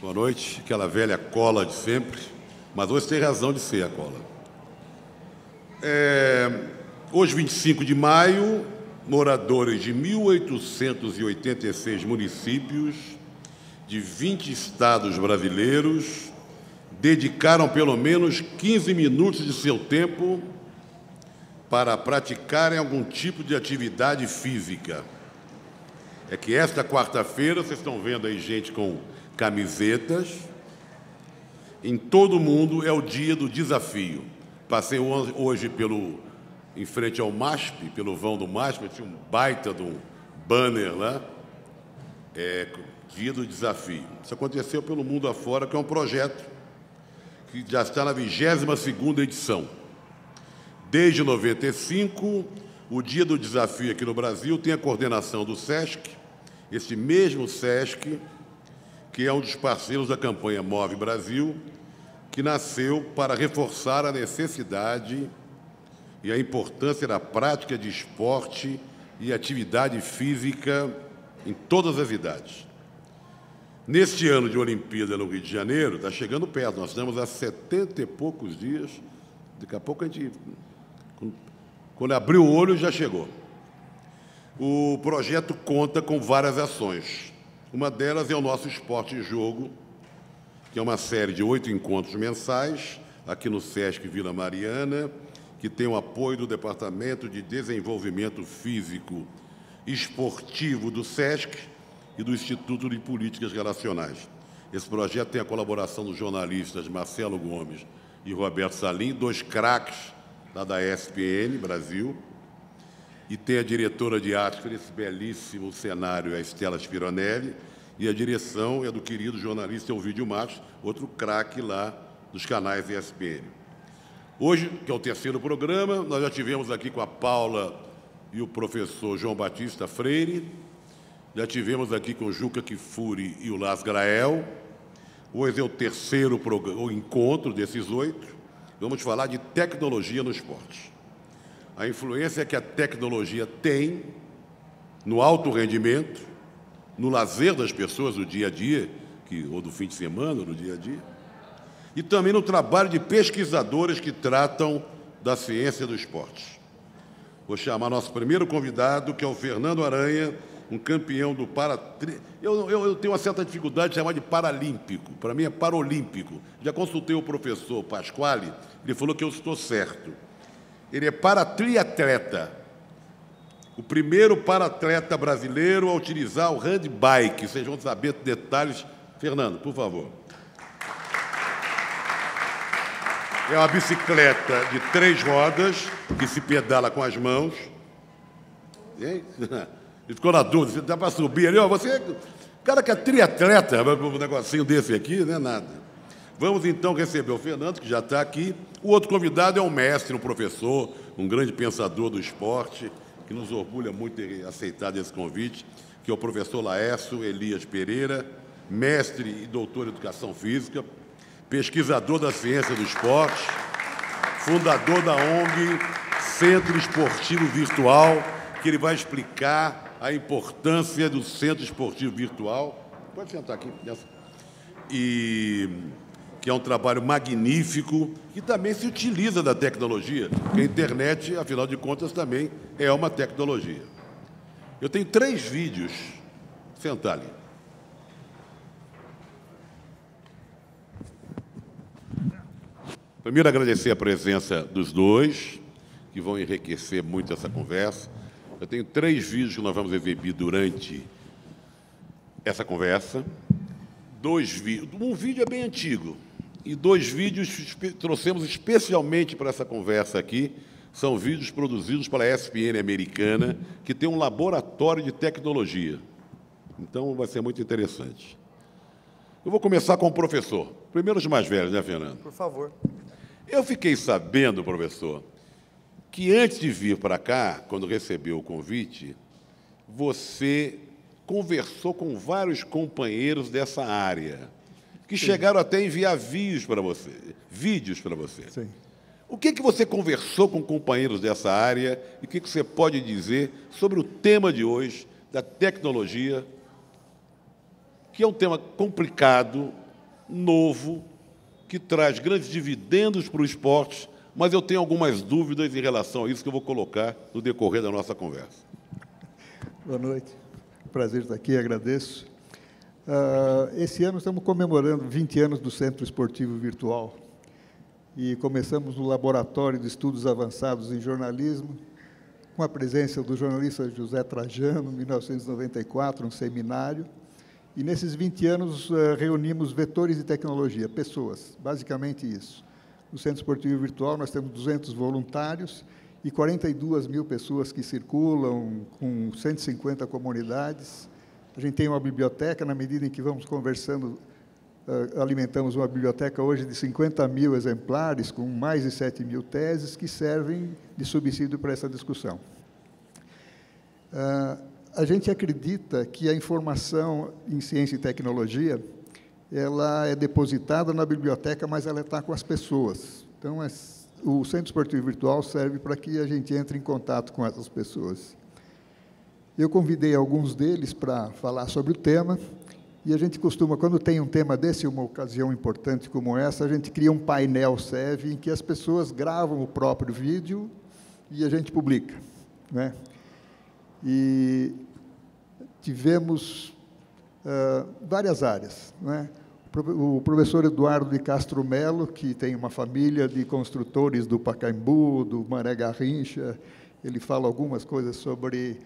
Boa noite. Aquela velha cola de sempre, mas hoje tem razão de ser a cola. Hoje, 25 de maio, moradores de 1.886 municípios de 20 estados brasileiros dedicaram pelo menos 15 minutos de seu tempo para praticarem algum tipo de atividade física. É que esta quarta-feira, vocês estão vendo aí gente com camisetas, em todo o mundo é o dia do desafio. Passei hoje em frente ao MASP, pelo vão do MASP, tinha um baita de um banner lá, dia do desafio. Isso aconteceu pelo mundo afora, que é um projeto que já está na 22ª edição. Desde 95, o dia do desafio aqui no Brasil tem a coordenação do SESC, esse mesmo SESC, que é um dos parceiros da campanha Move Brasil, que nasceu para reforçar a necessidade e a importância da prática de esporte e atividade física em todas as idades. Neste ano de Olimpíada no Rio de Janeiro, está chegando perto, nós estamos há 70 e poucos dias, daqui a pouco a gente, quando abriu o olho, já chegou. O projeto conta com várias ações. Uma delas é o nosso Esporte em Jogo, que é uma série de 8 encontros mensais, aqui no SESC Vila Mariana, que tem o apoio do Departamento de Desenvolvimento Físico e Esportivo do SESC e do Instituto de Políticas Relacionais. Esse projeto tem a colaboração dos jornalistas Marcelo Gomes e Roberto Salim, 2 craques lá da ESPN Brasil, e tem a diretora de arte para esse belíssimo cenário, a Estela Spironelli, e a direção é do querido jornalista Elvídio Matos, outro craque lá dos canais ESPN. Hoje, que é o 3º programa, nós já tivemos aqui com a Paula e o professor João Batista Freire, já tivemos aqui com o Juca Kfouri e o Las Grael. Hoje é o 3º encontro desses 8. Vamos falar de tecnologia no esporte. A influência que a tecnologia tem no alto rendimento, no lazer das pessoas do dia a dia, ou do fim de semana, ou do dia a dia, e também no trabalho de pesquisadores que tratam da ciência do esporte. Vou chamar nosso primeiro convidado, que é o Fernando Aranha, um campeão do eu tenho uma certa dificuldade de chamar de paralímpico, para mim é paralímpico. Já consultei o professor Pasquale, ele falou que eu estou certo. Ele é paratriatleta, o primeiro paratleta brasileiro a utilizar o handbike. Vocês vão saber detalhes. Fernando, por favor. É uma bicicleta de 3 rodas que se pedala com as mãos. Ele ficou na dúvida, você dá para subir ali, você, cara que é triatleta, um negocinho desse aqui, não é nada. Vamos então receber o Fernando, que já está aqui. O outro convidado é um mestre, um professor, um grande pensador do esporte, que nos orgulha muito ter aceitado esse convite, que é o professor Laércio Elias Pereira, mestre e doutor em Educação Física, pesquisador da ciência do esporte, fundador da ONG Centro Esportivo Virtual, que ele vai explicar a importância do Centro Esportivo Virtual. Pode sentar aqui. Que é um trabalho magnífico, que também se utiliza da tecnologia, porque a internet, afinal de contas, também é uma tecnologia. Eu tenho 3 vídeos. Sentar ali. Primeiro, agradecer a presença dos dois, que vão enriquecer muito essa conversa. Eu tenho 3 vídeos que nós vamos exibir durante essa conversa. Um vídeo é bem antigo, e 2 vídeos trouxemos especialmente para essa conversa aqui. São vídeos produzidos pela ESPN americana, que tem um laboratório de tecnologia. Então, vai ser muito interessante. Eu vou começar com o professor. Primeiro os mais velhos, né, Fernando? Por favor. Eu fiquei sabendo, professor, que antes de vir para cá, quando recebeu o convite, você conversou com vários companheiros dessa área, que chegaram até a enviar vídeos para você. Sim. O que você conversou com companheiros dessa área e o que você pode dizer sobre o tema de hoje, da tecnologia, que é um tema complicado, novo, que traz grandes dividendos para o esporte, mas eu tenho algumas dúvidas em relação a isso que eu vou colocar no decorrer da nossa conversa. Boa noite. Prazer estar aqui, agradeço. Esse ano estamos comemorando 20 anos do Centro Esportivo Virtual e começamos no Laboratório de Estudos Avançados em Jornalismo, com a presença do jornalista José Trajano, em 1994, um seminário. E nesses 20 anos reunimos vetores de tecnologia, pessoas, basicamente isso. No Centro Esportivo Virtual nós temos 200 voluntários e 42 mil pessoas que circulam, com 150 comunidades. A gente tem uma biblioteca, na medida em que vamos conversando, alimentamos uma biblioteca hoje de 50 mil exemplares, com mais de 7 mil teses, que servem de subsídio para essa discussão. A gente acredita que a informação em ciência e tecnologia ela é depositada na biblioteca, mas ela está com as pessoas. Então, o Centro Esportivo Virtual serve para que a gente entre em contato com essas pessoas. Eu convidei alguns deles para falar sobre o tema, e a gente costuma, quando tem um tema desse, uma ocasião importante como essa, a gente cria um painel SEV em que as pessoas gravam o próprio vídeo e a gente publica, né? E tivemos várias áreas, né? O professor Eduardo de Castro Melo, que tem uma família de construtores do Pacaembu, do Maré Garrincha, ele fala algumas coisas sobre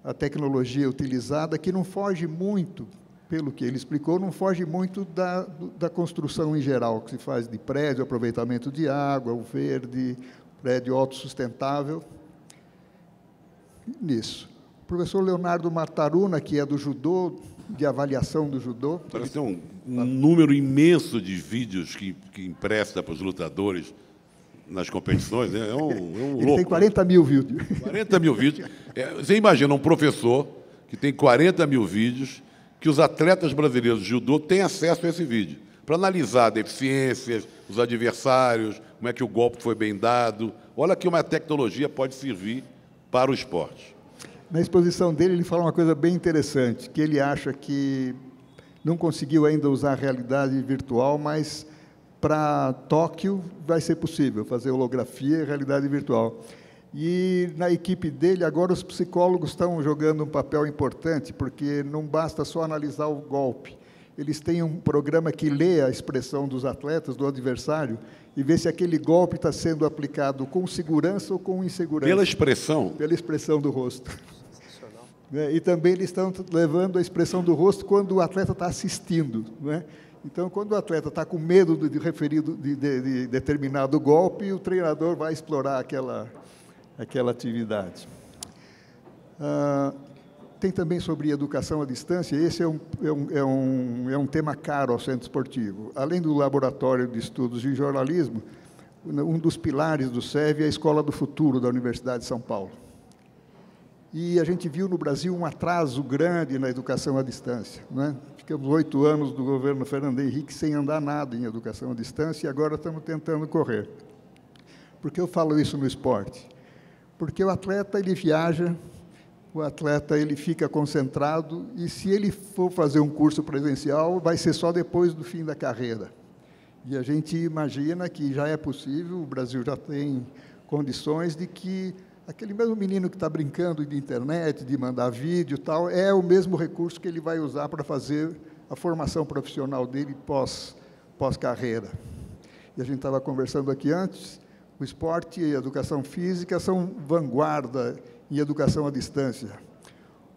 a tecnologia utilizada, que não foge muito, pelo que ele explicou, não foge muito da construção em geral, que se faz de prédio, aproveitamento de água, o verde, prédio autossustentável. Nisso. O professor Leonardo Mataruna, que é do judô, de avaliação do judô. Parece ter um número imenso de vídeos que empresta para os lutadores nas competições, né? É um Ele louco. tem 40 mil vídeos. 40 mil vídeos. Você imagina um professor que tem 40 mil vídeos, que os atletas brasileiros de judô têm acesso a esse vídeo, para analisar deficiências, os adversários, como é que o golpe foi bem dado. Olha que uma tecnologia pode servir para o esporte. Na exposição dele, ele fala uma coisa bem interessante, que ele acha que não conseguiu ainda usar a realidade virtual, mas para Tóquio vai ser possível fazer holografia e realidade virtual. E na equipe dele, agora os psicólogos estão jogando um papel importante, porque não basta só analisar o golpe. Eles têm um programa que lê a expressão dos atletas, do adversário, e vê se aquele golpe está sendo aplicado com segurança ou com insegurança. Pela expressão? Pela expressão do rosto. E também eles estão levando a expressão do rosto quando o atleta está assistindo, não é? Então, quando o atleta está com medo de determinado golpe, o treinador vai explorar aquela atividade. Tem também sobre educação à distância. Esse é um tema caro ao Centro Esportivo. Além do Laboratório de Estudos de Jornalismo, um dos pilares do SEV é a Escola do Futuro da Universidade de São Paulo. E a gente viu no Brasil um atraso grande na educação à distância, né? Ficamos 8 anos do governo Fernando Henrique sem andar nada em educação à distância e agora estamos tentando correr. Por que eu falo isso no esporte? Porque o atleta, ele viaja, o atleta ele fica concentrado e, se ele for fazer um curso presencial, vai ser só depois do fim da carreira. E a gente imagina que já é possível, o Brasil já tem condições de que aquele mesmo menino que está brincando de internet, de mandar vídeo e tal, é o mesmo recurso que ele vai usar para fazer a formação profissional dele pós-carreira. E a gente estava conversando aqui antes, o esporte e a educação física são vanguarda em educação à distância,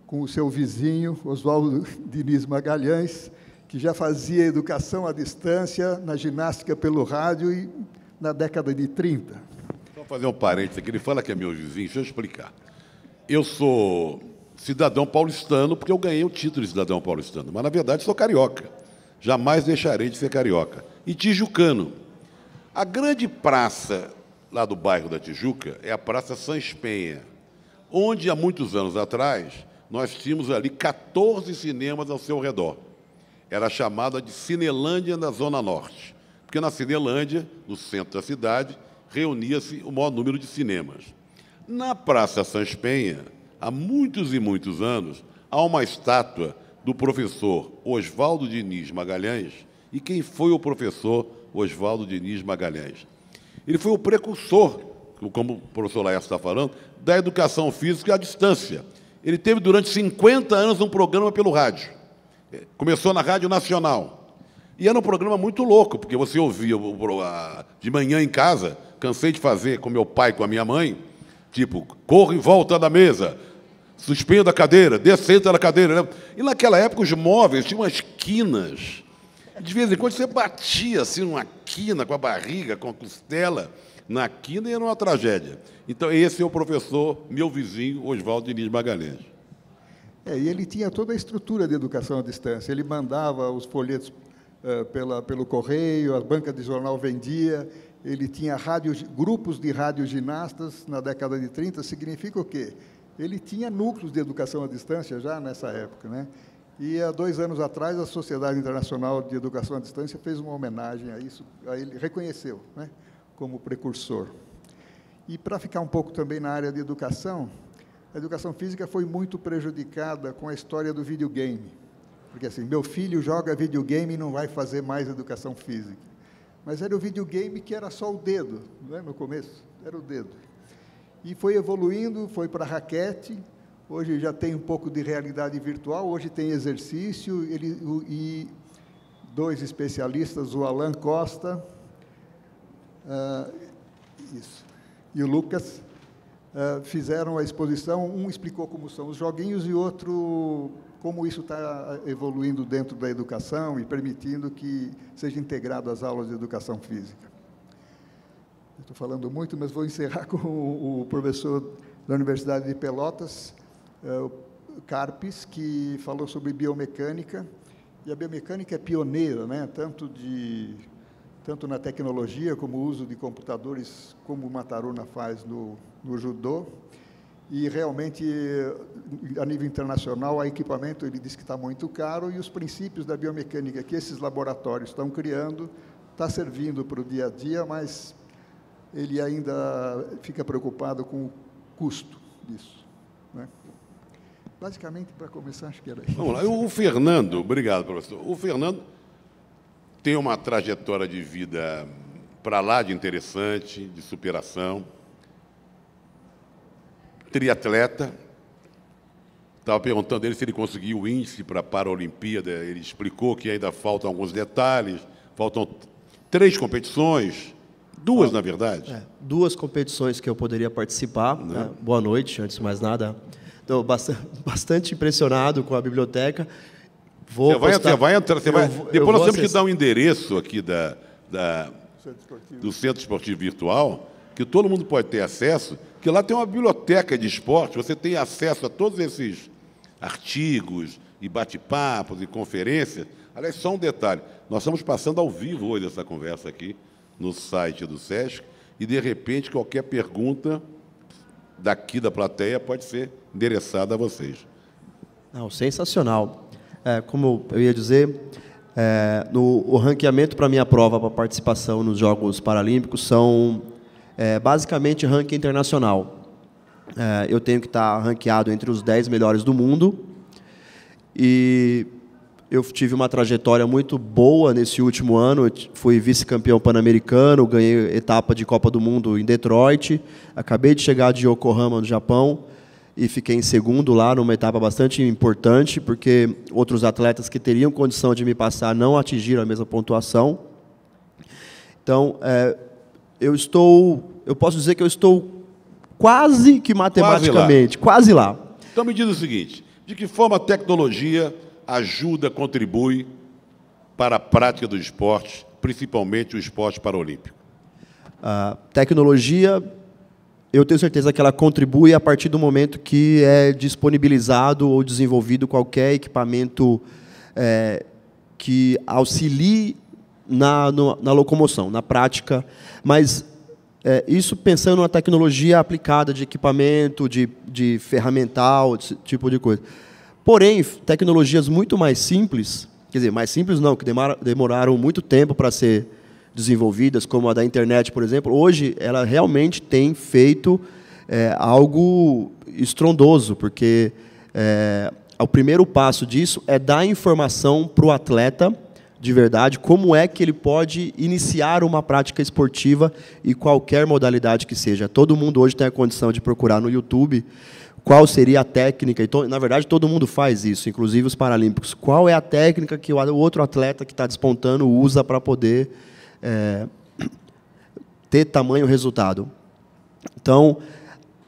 com o seu vizinho, Oswaldo Diniz Magalhães, que já fazia educação à distância na ginástica pelo rádio na década de 30. Vou fazer um parênteses aqui, ele fala que é meu vizinho, deixa eu explicar. Eu sou cidadão paulistano porque eu ganhei o título de cidadão paulistano, mas, na verdade, sou carioca. Jamais deixarei de ser carioca. E tijucano. A grande praça lá do bairro da Tijuca é a Praça Sans Penha, onde, há muitos anos atrás, nós tínhamos ali 14 cinemas ao seu redor. Era chamada de Cinelândia na Zona Norte, porque na Cinelândia, no centro da cidade, reunia-se o maior número de cinemas. Na Praça Sans Penha, há muitos e muitos anos, há uma estátua do professor Oswaldo Diniz Magalhães, E quem foi o professor Oswaldo Diniz Magalhães? Ele foi o precursor, como o professor Laércio está falando, da educação física à distância. Ele teve, durante 50 anos, um programa pelo rádio. Começou na Rádio Nacional. E era um programa muito louco, porque você ouvia de manhã em casa, cansei de fazer com meu pai e com a minha mãe, tipo, corra em volta da mesa, suspenda a cadeira, dê senta na cadeira. Né? E naquela época os móveis tinham umas quinas. De vez em quando você batia assim numa quina com a barriga, com a costela, na quina, e era uma tragédia. Então, esse é o professor, meu vizinho, Oswaldo Diniz Magalhães. E ele tinha toda a estrutura de educação à distância. Ele mandava os folhetos pelo correio, a banca de jornal vendia, ele tinha grupos de radioginastas na década de 30. Significa o quê? Ele tinha núcleos de educação à distância já nessa época, né? E há 2 anos atrás a Sociedade Internacional de Educação à Distância fez uma homenagem a isso, ele reconheceu, né, como precursor. E para ficar um pouco também na área de educação, a educação física foi muito prejudicada com a história do videogame. Porque assim, meu filho joga videogame e não vai fazer mais educação física. Mas era o videogame que era só o dedo, não é? No começo, era o dedo. E foi evoluindo, foi para a raquete, hoje já tem um pouco de realidade virtual, hoje tem exercício, e 2 especialistas, o Alan Costa e o Lucas, fizeram a exposição, um explicou como são os joguinhos e outro como isso está evoluindo dentro da educação e permitindo que seja integrado às aulas de educação física. Estou falando muito, mas vou encerrar com o professor da Universidade de Pelotas, o Carpes, que falou sobre biomecânica, e a biomecânica é pioneira, né? tanto na tecnologia, como o uso de computadores, como o Mataruna faz no judô, e realmente, a nível internacional, o equipamento, ele diz que está muito caro, e os princípios da biomecânica que esses laboratórios estão criando, está servindo para o dia a dia, mas ele ainda fica preocupado com o custo disso, né? Basicamente, para começar, acho que era isso. Vamos lá. O Fernando, obrigado, professor. O Fernando tem uma trajetória de vida para lá de interessante, de superação. Triatleta. Estava perguntando a ele se ele conseguiu o índice para a Paralimpíada. Ele explicou que ainda faltam alguns detalhes. Faltam 3 competições. 2, na verdade. 2 competições que eu poderia participar. Né? Boa noite, antes de mais nada. Estou bastante impressionado com a biblioteca. Você vai entrar. Depois nós temos que dar um endereço aqui do Centro Esportivo Virtual, que todo mundo pode ter acesso, que lá tem uma biblioteca de esporte, você tem acesso a todos esses artigos e bate-papos e conferências. Aliás, só um detalhe, nós estamos passando ao vivo hoje essa conversa aqui no site do SESC, e, de repente, qualquer pergunta daqui da plateia pode ser endereçada a vocês. Não, sensacional. Como eu ia dizer, o ranqueamento para a minha prova para participação nos Jogos Paralímpicos são basicamente ranking internacional. Eu tenho que estar ranqueado entre os 10 melhores do mundo, e eu tive uma trajetória muito boa nesse último ano. Eu fui vice-campeão pan-americano, ganhei etapa de Copa do Mundo em Detroit, acabei de chegar de Yokohama, no Japão, e fiquei em segundo lá, numa etapa bastante importante, porque outros atletas que teriam condição de me passar não atingiram a mesma pontuação. Então, eu posso dizer que eu estou quase que matematicamente, quase lá. Então, me diz o seguinte, de que forma a tecnologia ajuda, contribui para a prática do esporte, principalmente o esporte paralímpico? A tecnologia, eu tenho certeza que ela contribui a partir do momento que é disponibilizado ou desenvolvido qualquer equipamento que auxilie na locomoção, na prática, mas isso pensando na tecnologia aplicada de equipamento, de ferramental, esse tipo de coisa. Porém, tecnologias muito mais simples, quer dizer, mais simples não, que demoraram muito tempo para ser desenvolvidas, como a da internet, por exemplo, hoje ela realmente tem feito algo estrondoso, porque o primeiro passo disso é dar informação para o atleta de verdade, como é que ele pode iniciar uma prática esportiva e qualquer modalidade que seja. Todo mundo hoje tem a condição de procurar no YouTube qual seria a técnica, e na verdade todo mundo faz isso, inclusive os paralímpicos. Qual é a técnica que o outro atleta que está despontando usa para poder ter tamanho resultado? Então,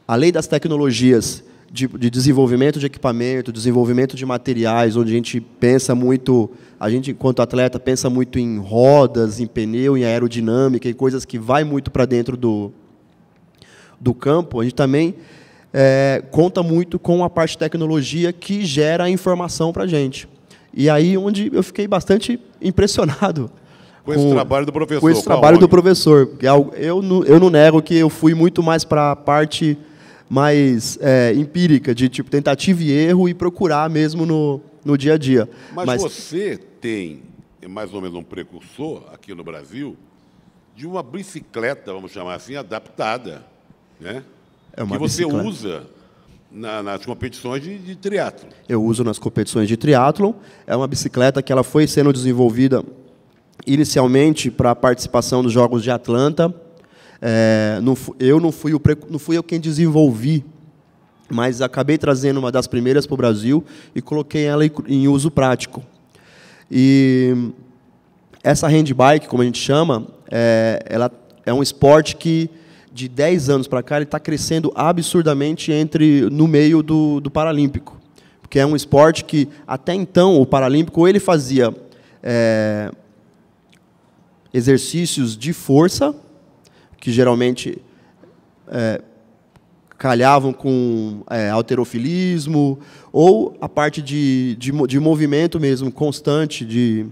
além das tecnologias de desenvolvimento de equipamento, desenvolvimento de materiais, onde a gente pensa muito, a gente, enquanto atleta, pensa muito em rodas, em pneu, em aerodinâmica, e coisas que vai muito para dentro do campo, a gente também conta muito com a parte de tecnologia que gera a informação para a gente. E aí onde eu fiquei bastante impressionado com esse trabalho do professor. Com esse trabalho do professor. Eu não nego que eu fui muito mais para a parte mais empírica, de tipo tentativa e erro e procurar mesmo no dia a dia. Mas você tem mais ou menos um precursor aqui no Brasil de uma bicicleta, vamos chamar assim, adaptada, né? Que você usa nas competições de triatlo. Eu uso nas competições de triatlo. É uma bicicleta que ela foi sendo desenvolvida inicialmente para a participação dos Jogos de Atlanta. Não fui eu quem desenvolvi, mas acabei trazendo uma das primeiras para o Brasil e coloquei ela em uso prático. E essa handbike, como a gente chama, ela é um esporte que, de 10 anos para cá, ele está crescendo absurdamente no meio do Paralímpico. Porque é um esporte que, até então, o Paralímpico, ou ele fazia exercícios de força, que geralmente calhavam com halterofilismo, ou a parte de movimento mesmo, constante,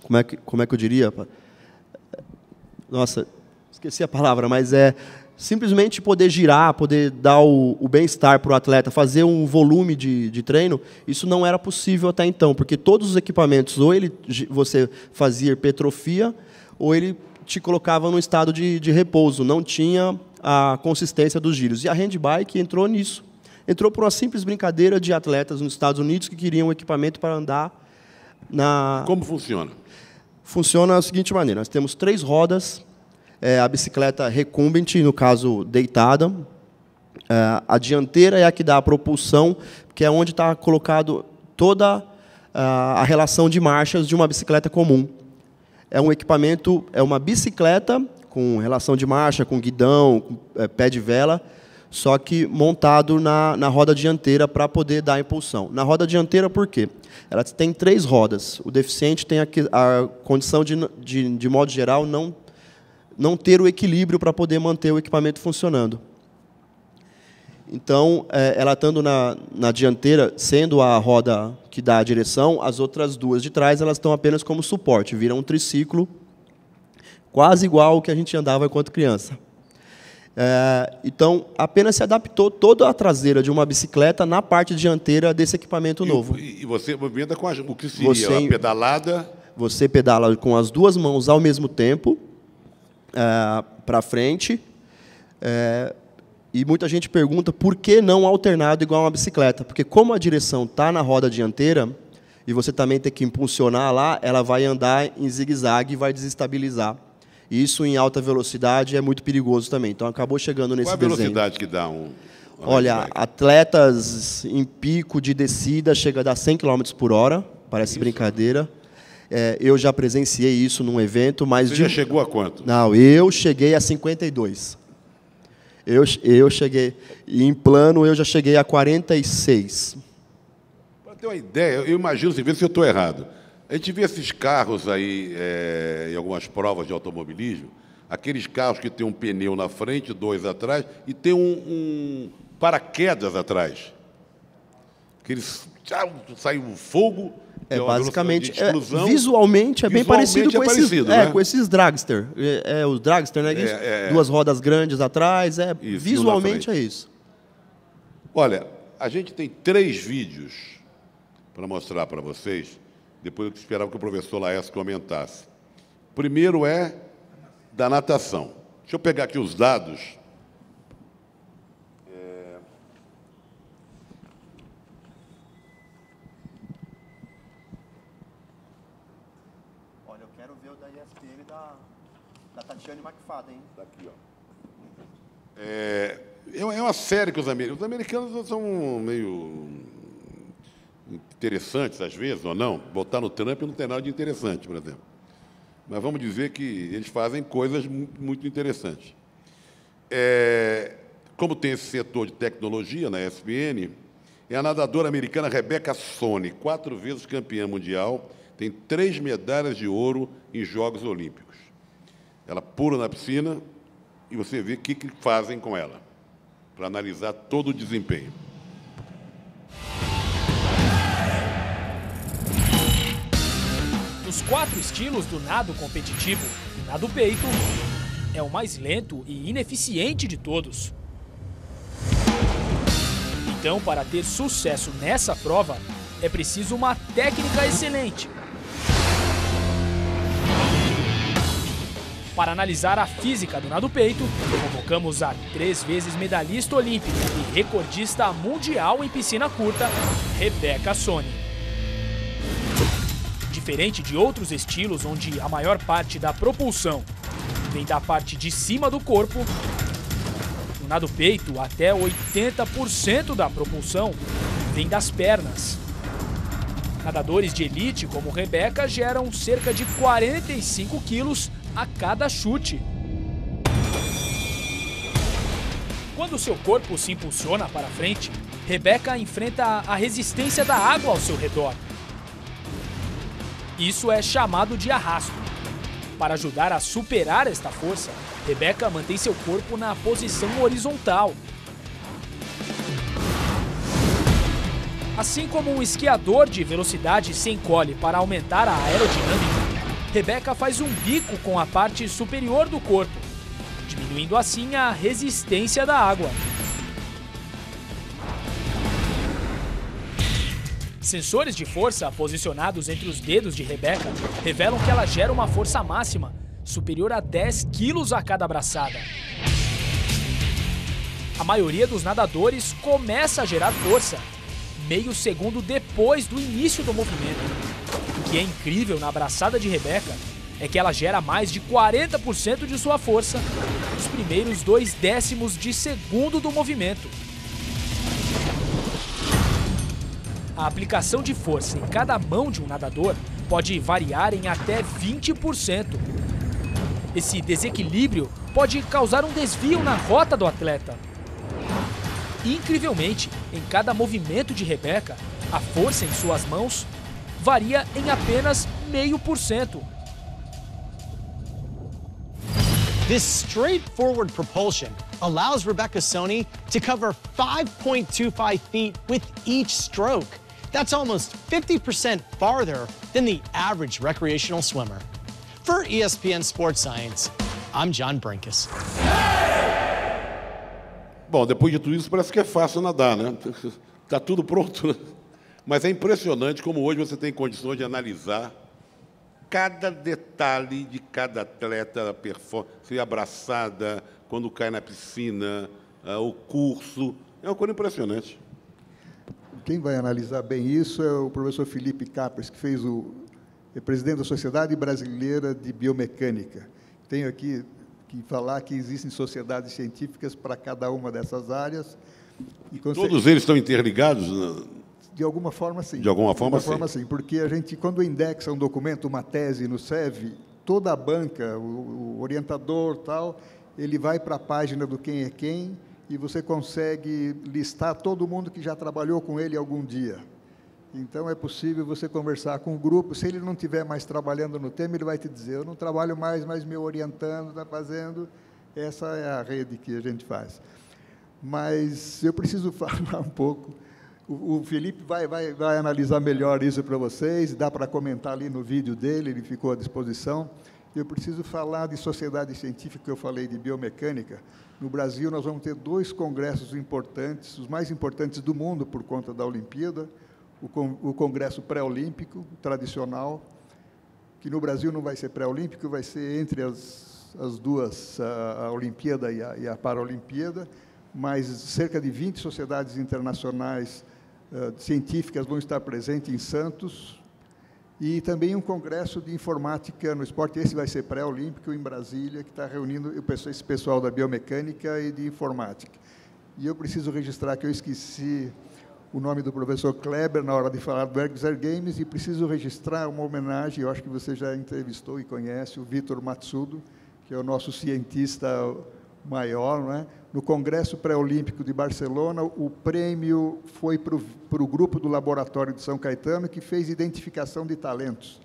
como é que eu diria? Nossa, esqueci a palavra, mas simplesmente poder girar, poder dar o bem-estar para o atleta, fazer um volume de treino. Isso não era possível até então, porque todos os equipamentos, ou você fazia hipertrofia, ou ele te colocava num estado de repouso, não tinha a consistência dos giros. E a handbike entrou nisso. Entrou por uma simples brincadeira de atletas nos Estados Unidos que queriam um equipamento para andar na... Como funciona? Funciona da seguinte maneira. Nós temos 3 rodas, a bicicleta recumbent, no caso, deitada. A dianteira é a que dá a propulsão, que é onde está colocado toda a relação de marchas de uma bicicleta comum. É um equipamento, é uma bicicleta com relação de marcha, com guidão, com pé de vela, só que montado na roda dianteira para poder dar impulsão. Na roda dianteira, por quê? Ela tem 3 rodas. O deficiente tem a condição de modo geral, não ter o equilíbrio para poder manter o equipamento funcionando. Então, ela estando na dianteira, sendo a roda que dá a direção, as outras 2 de trás elas estão apenas como suporte, viram um triciclo, quase igual ao que a gente andava enquanto criança. Então, apenas se adaptou toda a traseira de uma bicicleta na parte dianteira desse equipamento novo. E você movimenta com o que seria a pedalada? Você pedala com as 2 mãos ao mesmo tempo, para frente, e muita gente pergunta por que não alternado igual uma bicicleta, porque como a direção está na roda dianteira, e você também tem que impulsionar lá, ela vai andar em zigue-zague e vai desestabilizar. Isso em alta velocidade é muito perigoso também. Então acabou chegando nesse desenho. Qual a velocidade que dá Olha, atletas em pico de descida chega a dar 100 km por hora, parece brincadeira. Eu já presenciei isso num evento, mas... Você já chegou a quanto? Não, eu cheguei a 52. Eu cheguei... Em plano, eu já cheguei a 46. Para ter uma ideia, eu imagino, se eu estou errado, a gente vê esses carros aí em algumas provas de automobilismo, aqueles carros que tem um pneu na frente, 2 atrás, e tem um paraquedas atrás. Que eles sai um fogo... basicamente, visualmente é bem parecido com com esses dragster. Os dragster, né? 2 rodas grandes atrás, isso, visualmente é isso. Olha, a gente tem 3 vídeos para mostrar para vocês, depois eu esperava que o professor Laércio comentasse. O primeiro é da natação. Deixa eu pegar aqui os dados. quero ver o da ESPN da Tatiane McFadden, hein? Daqui, ó. É uma série que os americanos são meio interessantes, às vezes, ou não. Botar no Trump não tem nada de interessante, por exemplo. Mas vamos dizer que eles fazem coisas muito interessantes. Como tem esse setor de tecnologia na ESPN, é a nadadora americana Rebecca Sone, 4 vezes campeã mundial, tem 3 medalhas de ouro em Jogos Olímpicos. Ela pula na piscina e você vê o que fazem com ela, para analisar todo o desempenho. Dos 4 estilos do nado competitivo, o nado peito é o mais lento e ineficiente de todos. Então, para ter sucesso nessa prova, é preciso uma técnica excelente. Para analisar a física do nado peito, convocamos a 3 vezes medalhista olímpica e recordista mundial em piscina curta, Rebecca Sone. Diferente de outros estilos onde a maior parte da propulsão vem da parte de cima do corpo, no nado peito até 80% da propulsão vem das pernas. Nadadores de elite como Rebecca geram cerca de 45 quilos a cada chute. Quando seu corpo se impulsiona para frente, Rebecca enfrenta a resistência da água ao seu redor. Isso é chamado de arrasto. Para ajudar a superar esta força, Rebecca mantém seu corpo na posição horizontal. Assim como um esquiador de velocidade se encolhe para aumentar a aerodinâmica, Rebecca faz um bico com a parte superior do corpo, diminuindo assim a resistência da água. Sensores de força posicionados entre os dedos de Rebecca revelam que ela gera uma força máxima superior a 10 quilos a cada braçada. A maioria dos nadadores começa a gerar força meio segundo depois do início do movimento. O que é incrível na braçada de Rebecca é que ela gera mais de 40% de sua força nos primeiros 0,2 de segundo do movimento. A aplicação de força em cada mão de um nadador pode variar em até 20%. Esse desequilíbrio pode causar um desvio na rota do atleta. Incrivelmente, em cada movimento de Rebecca, a força em suas mãos varia em apenas 0,5%. This straightforward propulsion allows Rebecca Sone to cover 5.25 feet with each stroke. That's almost 50% farther than the average recreational swimmer. For ESPN Sports Science, I'm John Brinkus. Bom, depois de tudo isso, parece que é fácil nadar, né? Está tudo pronto, né? Mas é impressionante como hoje você tem condições de analisar cada detalhe de cada atleta, a performance, a abraçada, quando cai na piscina, o curso. É uma coisa impressionante. Quem vai analisar bem isso é o professor Felipe Capers, que é presidente da Sociedade Brasileira de Biomecânica. Tenho aqui que falar que existem sociedades científicas para cada uma dessas áreas. E todos eles estão interligados? De alguma forma, sim. De alguma forma, sim. Porque a gente, quando indexa um documento, uma tese no SEV, toda a banca, o orientador, tal, ele vai para a página do quem é quem e você consegue listar todo mundo que já trabalhou com ele algum dia. Então, é possível você conversar com o grupo. Se ele não estiver mais trabalhando no tema, ele vai te dizer, eu não trabalho mais, mas me orientando, está fazendo. Essa é a rede que a gente faz. Mas eu preciso falar um pouco. O Felipe vai analisar melhor isso para vocês, dá para comentar ali no vídeo dele, ele ficou à disposição. Eu preciso falar de sociedade científica, que eu falei de biomecânica. No Brasil, nós vamos ter 2 congressos importantes, os mais importantes do mundo por conta da Olimpíada. O Congresso Pré-Olímpico, tradicional, que no Brasil não vai ser pré-olímpico, vai ser entre as duas, a Olimpíada e a Paralimpíada, mas cerca de 20 sociedades internacionais científicas vão estar presentes em Santos, E também um congresso de informática no esporte, esse vai ser pré-olímpico em Brasília, que está reunindo esse pessoal da biomecânica e de informática. E eu preciso registrar que eu esqueci o nome do professor Kleber na hora de falar do Exer Games, e preciso registrar uma homenagem, eu acho que você já entrevistou e conhece, o Vitor Matsudo, que é o nosso cientista maior, não é? No Congresso Pré-Olímpico de Barcelona, o prêmio foi para o grupo do Laboratório de São Caetano, que fez identificação de talentos.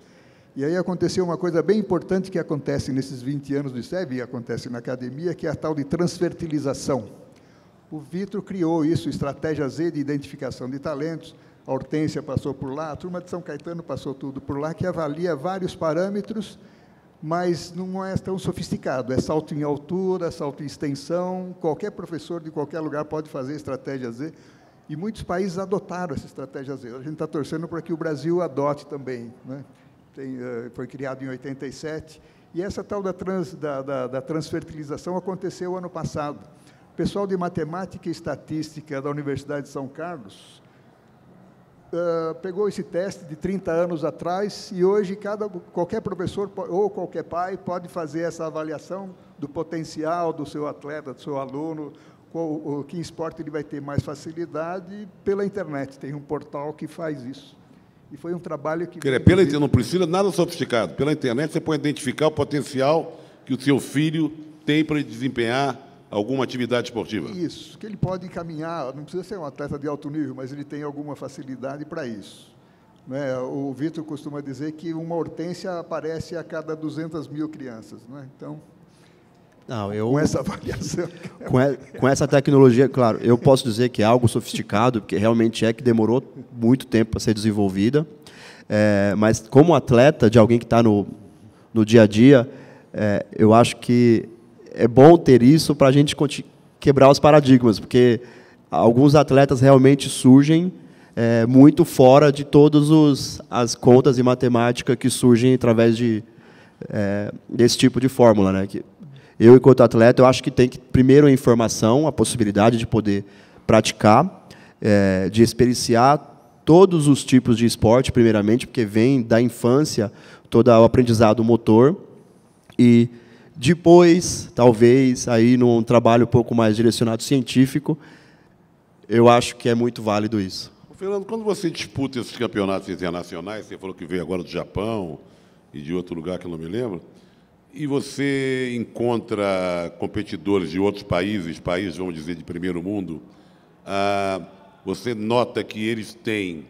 E aí aconteceu uma coisa bem importante que acontece nesses 20 anos do ICEB, e acontece na academia, que é a tal de transfertilização. O Vitor criou isso, Estratégia Z de identificação de talentos, a Hortência passou por lá, a turma de São Caetano passou tudo por lá, que avalia vários parâmetros, mas não é tão sofisticado, é salto em altura, salto em extensão, qualquer professor de qualquer lugar pode fazer Estratégia Z, e muitos países adotaram essa Estratégia Z. A gente está torcendo para que o Brasil adote também, né? Foi criado em 87, e essa tal da transfertilização aconteceu ano passado. O pessoal de Matemática e Estatística da Universidade de São Carlos pegou esse teste de 30 anos atrás e hoje qualquer professor ou qualquer pai pode fazer essa avaliação do potencial do seu atleta, do seu aluno, que esporte ele vai ter mais facilidade pela internet. Tem um portal que faz isso. E foi um trabalho que... Não precisa nada sofisticado. Pela internet você pode identificar o potencial que o seu filho tem para desempenhar alguma atividade esportiva. Isso, que ele pode encaminhar, não precisa ser um atleta de alto nível, mas ele tem alguma facilidade para isso. Né? O Vitor costuma dizer que uma hortência aparece a cada 200 mil crianças. Né? Então, com essa avaliação... Com essa tecnologia, claro, eu posso dizer que é algo sofisticado, porque realmente que demorou muito tempo para ser desenvolvida, mas como atleta de alguém que está no dia a dia, eu acho que é bom ter isso para a gente quebrar os paradigmas, porque alguns atletas realmente surgem muito fora de todas as contas e matemática que surgem através desse tipo de fórmula, né? Que eu, enquanto atleta, eu acho que tem que, primeiro, a informação, a possibilidade de poder praticar, de experienciar todos os tipos de esporte, primeiramente, porque vem da infância todo o aprendizado motor, e depois, talvez, aí num trabalho um pouco mais direcionado científico, eu acho que é muito válido isso. Fernando, quando você disputa esses campeonatos internacionais, você falou que veio agora do Japão e de outro lugar que eu não me lembro, e você encontra competidores de outros países, vamos dizer, de primeiro mundo, você nota que eles têm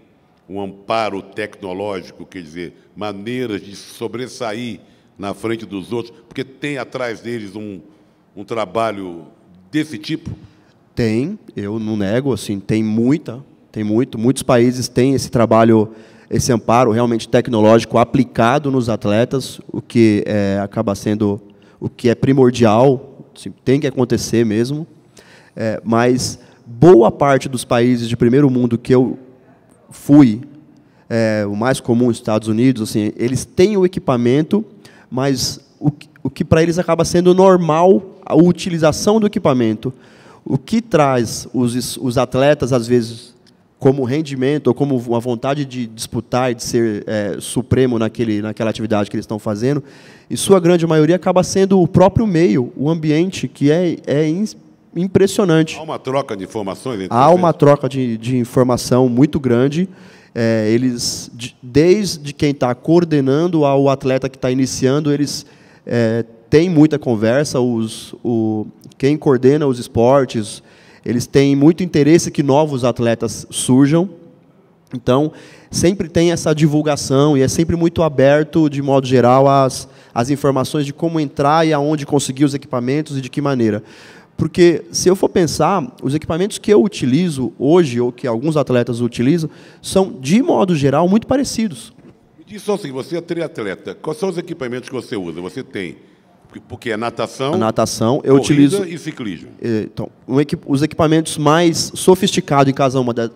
um amparo tecnológico, quer dizer, maneiras de sobressair na frente dos outros, porque tem atrás deles um trabalho desse tipo? Tem, eu não nego, assim, muitos países têm esse trabalho, esse amparo realmente tecnológico aplicado nos atletas, o que acaba sendo o que é primordial, assim, tem que acontecer mesmo, mas boa parte dos países de primeiro mundo que eu fui, o mais comum, os Estados Unidos, assim, eles têm o equipamento, mas o que para eles acaba sendo normal, a utilização do equipamento. O que traz os atletas, às vezes, como rendimento, ou como uma vontade de disputar e de ser supremo naquela atividade que eles estão fazendo, em sua grande maioria, acaba sendo o próprio meio, o ambiente, que é impressionante. Há uma troca de informações? Há uma troca de informação muito grande. Eles, desde quem está coordenando ao atleta que está iniciando, eles têm muita conversa, quem coordena os esportes, eles têm muito interesse que novos atletas surjam. Então, sempre tem essa divulgação e é sempre muito aberto, de modo geral, as informações de como entrar e aonde conseguir os equipamentos e de que maneira. Porque, se eu for pensar, os equipamentos que eu utilizo hoje, ou que alguns atletas utilizam, são, de modo geral, muito parecidos. Me diz só assim, você é triatleta, quais são os equipamentos que você usa? Você tem, porque é natação, eu utilizo e ciclismo. Então, os equipamentos mais sofisticados em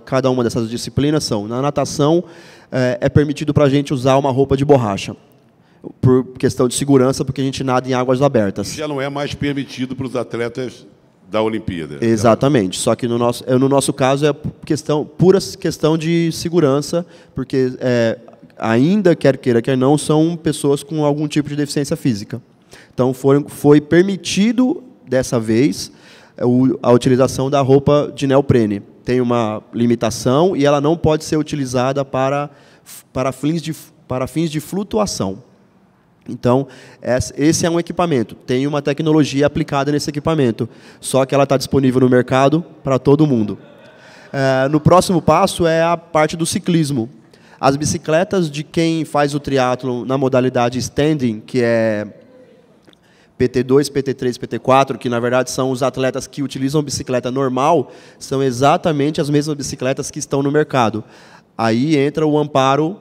cada uma dessas disciplinas são, na natação, é permitido para a gente usar uma roupa de borracha, por questão de segurança, porque a gente nada em águas abertas. Já não é mais permitido para os atletas da Olimpíada. Exatamente, só que no nosso caso é pura questão de segurança, porque ainda, quer queira, quer não, são pessoas com algum tipo de deficiência física. Então, foi permitido, dessa vez, a utilização da roupa de neoprene. Tem uma limitação e ela não pode ser utilizada para fins de flutuação. Então, esse é um equipamento. Tem uma tecnologia aplicada nesse equipamento, só que ela está disponível no mercado para todo mundo. No próximo passo é a parte do ciclismo. As bicicletas de quem faz o triatlo na modalidade standing, que é PT2, PT3, PT4, que na verdade são os atletas que utilizam bicicleta normal, são exatamente as mesmas bicicletas que estão no mercado. Aí entra o amparo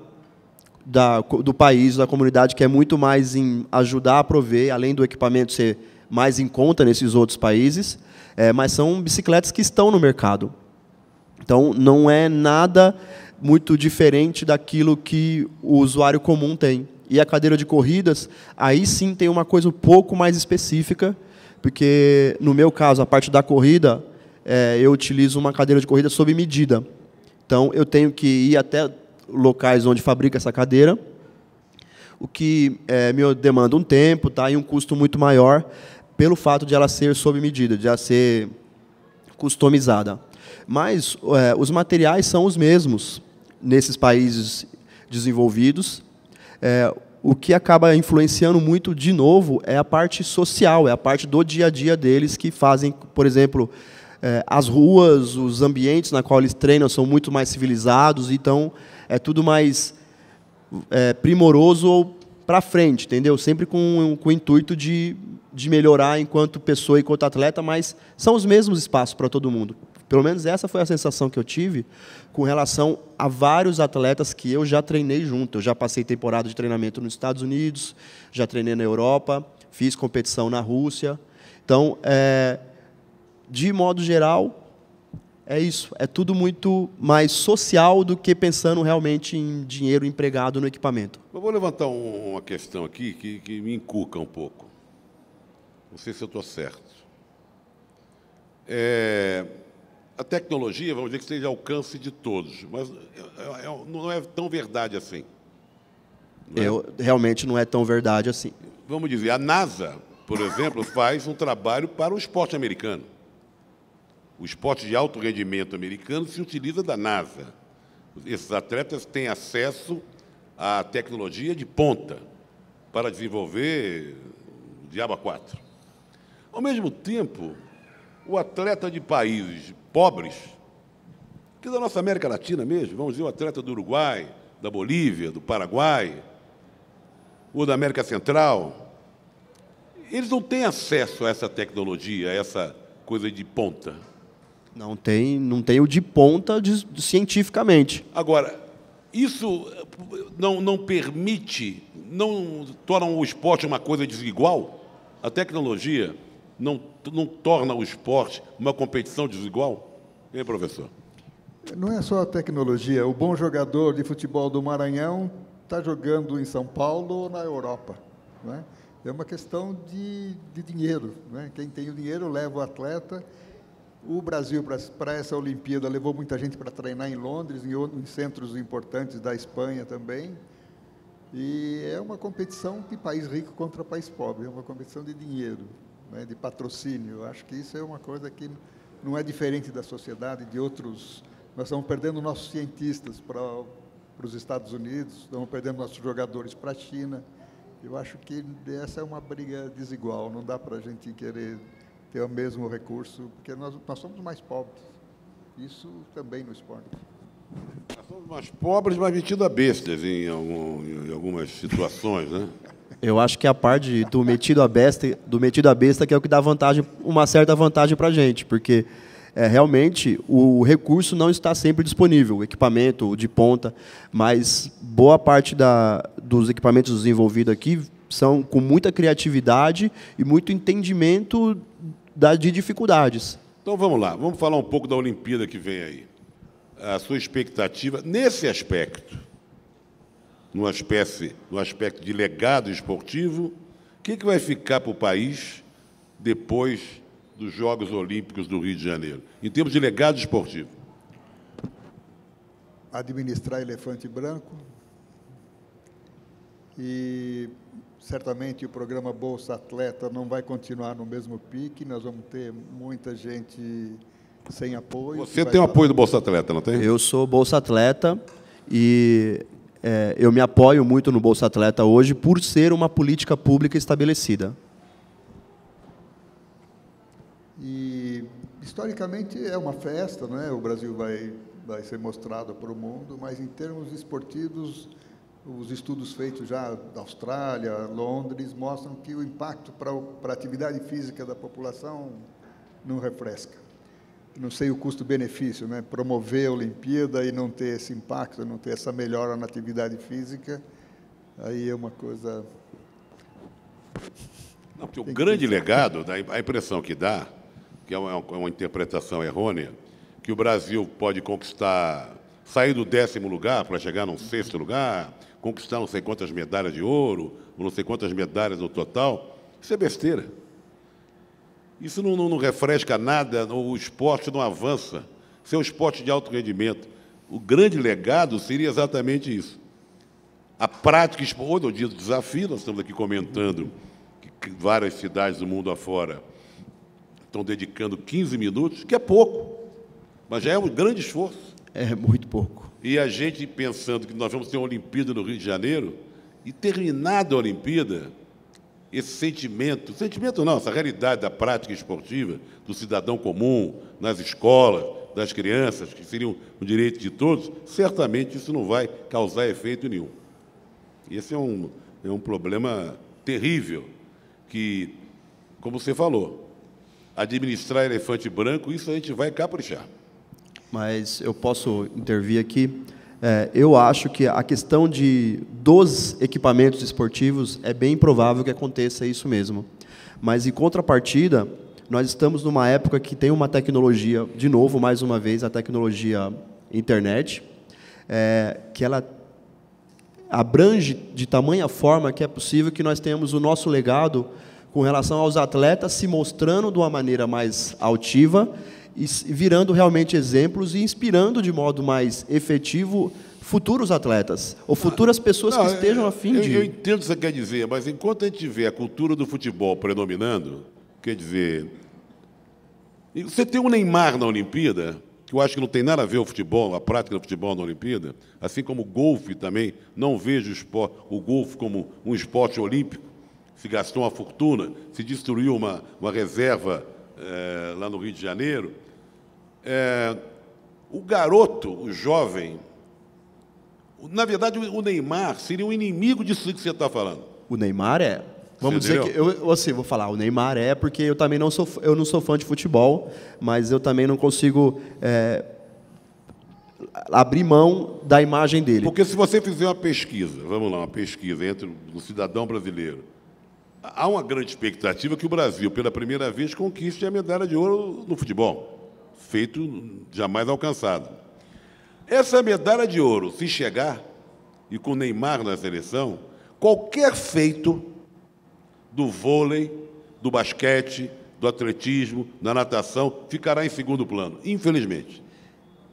do país, da comunidade, que é muito mais em ajudar a prover, além do equipamento ser mais em conta nesses outros países, mas são bicicletas que estão no mercado. Então, não é nada muito diferente daquilo que o usuário comum tem. E a cadeira de corridas, aí sim tem uma coisa um pouco mais específica, porque, no meu caso, a parte da corrida, eu utilizo uma cadeira de corrida sob medida. Então, eu tenho que ir até locais onde fabrica essa cadeira, o que me demanda um tempo, tá, e um custo muito maior, pelo fato de ela ser sob medida, de ela ser customizada. Mas os materiais são os mesmos nesses países desenvolvidos. O que acaba influenciando muito, de novo, é a parte social, é a parte do dia a dia deles, que fazem, por exemplo, as ruas, os ambientes na qual eles treinam são muito mais civilizados, então é tudo mais primoroso para frente, entendeu? Sempre com o intuito de melhorar enquanto pessoa e enquanto atleta, mas são os mesmos espaços para todo mundo. Pelo menos essa foi a sensação que eu tive com relação a vários atletas que eu já treinei junto. Eu já passei temporada de treinamento nos Estados Unidos, já treinei na Europa, fiz competição na Rússia. Então, de modo geral, é isso. É tudo muito mais social do que pensando realmente em dinheiro empregado no equipamento. Eu vou levantar uma questão aqui que me encuca um pouco. Não sei se eu estou certo. A tecnologia, vamos dizer que esteja ao alcance de todos, mas não é tão verdade assim. Realmente não é tão verdade assim. Vamos dizer, a NASA, por exemplo, faz um trabalho para o esporte americano. O esporte de alto rendimento americano se utiliza da NASA. Esses atletas têm acesso à tecnologia de ponta para desenvolver o Diabo 4. Ao mesmo tempo, o atleta de países pobres, que da nossa América Latina mesmo, vamos dizer, o atleta do Uruguai, da Bolívia, do Paraguai, ou da América Central, eles não têm acesso a essa tecnologia, a essa coisa de ponta. Não tem o de ponta cientificamente. Agora, isso não permite, não torna o esporte uma coisa desigual? A tecnologia não torna o esporte uma competição desigual? Hein, professor? Não é só a tecnologia. O bom jogador de futebol do Maranhão está jogando em São Paulo ou na Europa. Não é? É uma questão de dinheiro. Não é? Quem tem o dinheiro leva o atleta. O Brasil, para essa Olimpíada, levou muita gente para treinar em Londres, em centros importantes da Espanha também. E é uma competição de país rico contra país pobre. É uma competição de dinheiro, né, de patrocínio. Eu acho que isso é uma coisa que não é diferente da sociedade, de outros. Nós estamos perdendo nossos cientistas para os Estados Unidos, estamos perdendo nossos jogadores para a China. Eu acho que essa é uma briga desigual, não dá para a gente querer ter o mesmo recurso, porque nós somos mais pobres. Isso também no esporte. Nós somos mais pobres, mas metidos a bestas em algumas situações, né? Eu acho que a parte do metido a besta que é o que dá vantagem, uma certa vantagem para a gente, porque realmente o recurso não está sempre disponível, o equipamento de ponta, mas boa parte dos equipamentos desenvolvidos aqui são com muita criatividade e muito entendimento de dificuldades. Então vamos lá, vamos falar um pouco da Olimpíada que vem aí. A sua expectativa nesse aspecto, no aspecto de legado esportivo, o que vai ficar para o país depois dos Jogos Olímpicos do Rio de Janeiro, em termos de legado esportivo? Administrar elefante branco, E certamente o programa Bolsa Atleta não vai continuar no mesmo pique, nós vamos ter muita gente sem apoio. Você tem o apoio do Bolsa Atleta, não tem? Eu sou Bolsa Atleta e eu me apoio muito no Bolsa Atleta hoje por ser uma política pública estabelecida. E, historicamente, é uma festa, né? O Brasil vai ser mostrado para o mundo, mas, em termos esportivos, os estudos feitos já da Austrália, Londres, mostram que o impacto para a atividade física da população não refresca. Não sei o custo-benefício, né? Promover a Olimpíada e não ter esse impacto, não ter essa melhora na atividade física, aí é uma coisa... Não, porque o grande legado, a impressão que dá, que é uma interpretação errônea, que o Brasil pode conquistar, sair do 10º lugar para chegar num 6º lugar, conquistar não sei quantas medalhas de ouro, ou não sei quantas medalhas no total, isso é besteira. Isso não refresca nada, o esporte não avança. Isso é um esporte de alto rendimento. O grande legado seria exatamente isso. A prática, hoje é o dia do desafio, nós estamos aqui comentando que várias cidades do mundo afora estão dedicando 15 minutos, que é pouco, mas já é um grande esforço. É muito pouco. E a gente pensando que nós vamos ter uma Olimpíada no Rio de Janeiro, e terminada a Olimpíada, esse sentimento não, essa realidade da prática esportiva, do cidadão comum, nas escolas, das crianças, que seriam um direito de todos, certamente isso não vai causar efeito nenhum. Esse é um problema terrível, que, como você falou, administrar elefante branco, isso a gente vai caprichar. Mas eu posso intervir aqui. Eu acho que a questão dos equipamentos esportivos é bem provável que aconteça isso mesmo. Mas, em contrapartida, nós estamos numa época que tem uma tecnologia, de novo, mais uma vez, a tecnologia internet, que ela abrange de tamanha forma que é possível que nós tenhamos o nosso legado com relação aos atletas se mostrando de uma maneira mais altiva e virando realmente exemplos e inspirando de modo mais efetivo futuros atletas, ou futuras pessoas que estejam a fim de... Eu entendo o que você quer dizer, mas enquanto a gente vê a cultura do futebol predominando, quer dizer... Você tem o Neymar na Olimpíada, que eu acho que não tem nada a ver o futebol, a prática do futebol na Olimpíada, assim como o golfe também, não vejo o golfe como um esporte olímpico, se gastou uma fortuna, se destruiu uma reserva lá no Rio de Janeiro. O garoto, o jovem, na verdade, o Neymar seria um inimigo disso que você está falando. O Neymar é. Vamos dizer que vou falar, o Neymar é porque eu também não sou fã de futebol, mas eu também não consigo abrir mão da imagem dele. Porque se você fizer uma pesquisa, vamos lá, uma pesquisa entre o cidadão brasileiro, há uma grande expectativa que o Brasil, pela primeira vez, conquiste a medalha de ouro no futebol, feito jamais alcançado. Essa medalha de ouro, se chegar, e com o Neymar na seleção, qualquer feito do vôlei, do basquete, do atletismo, da natação, ficará em segundo plano, infelizmente.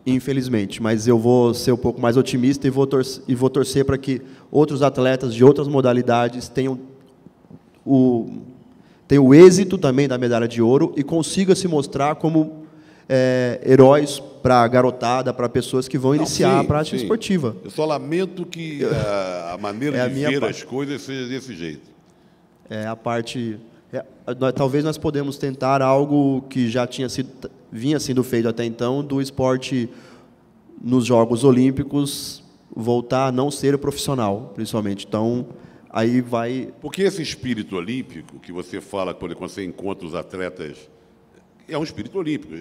Infelizmente, mas eu vou ser um pouco mais otimista e vou torcer para que outros atletas de outras modalidades tenham o êxito também da medalha de ouro e consigam se mostrar como heróis para a garotada, para pessoas que vão iniciar a prática esportiva. Eu só lamento que a maneira de ver as coisas seja desse jeito. A parte... talvez nós podemos tentar algo que já vinha sendo feito até então, do esporte nos Jogos Olímpicos voltar a não ser profissional, principalmente. Então, aí vai... Porque esse espírito olímpico que você fala quando você encontra os atletas, é um espírito olímpico.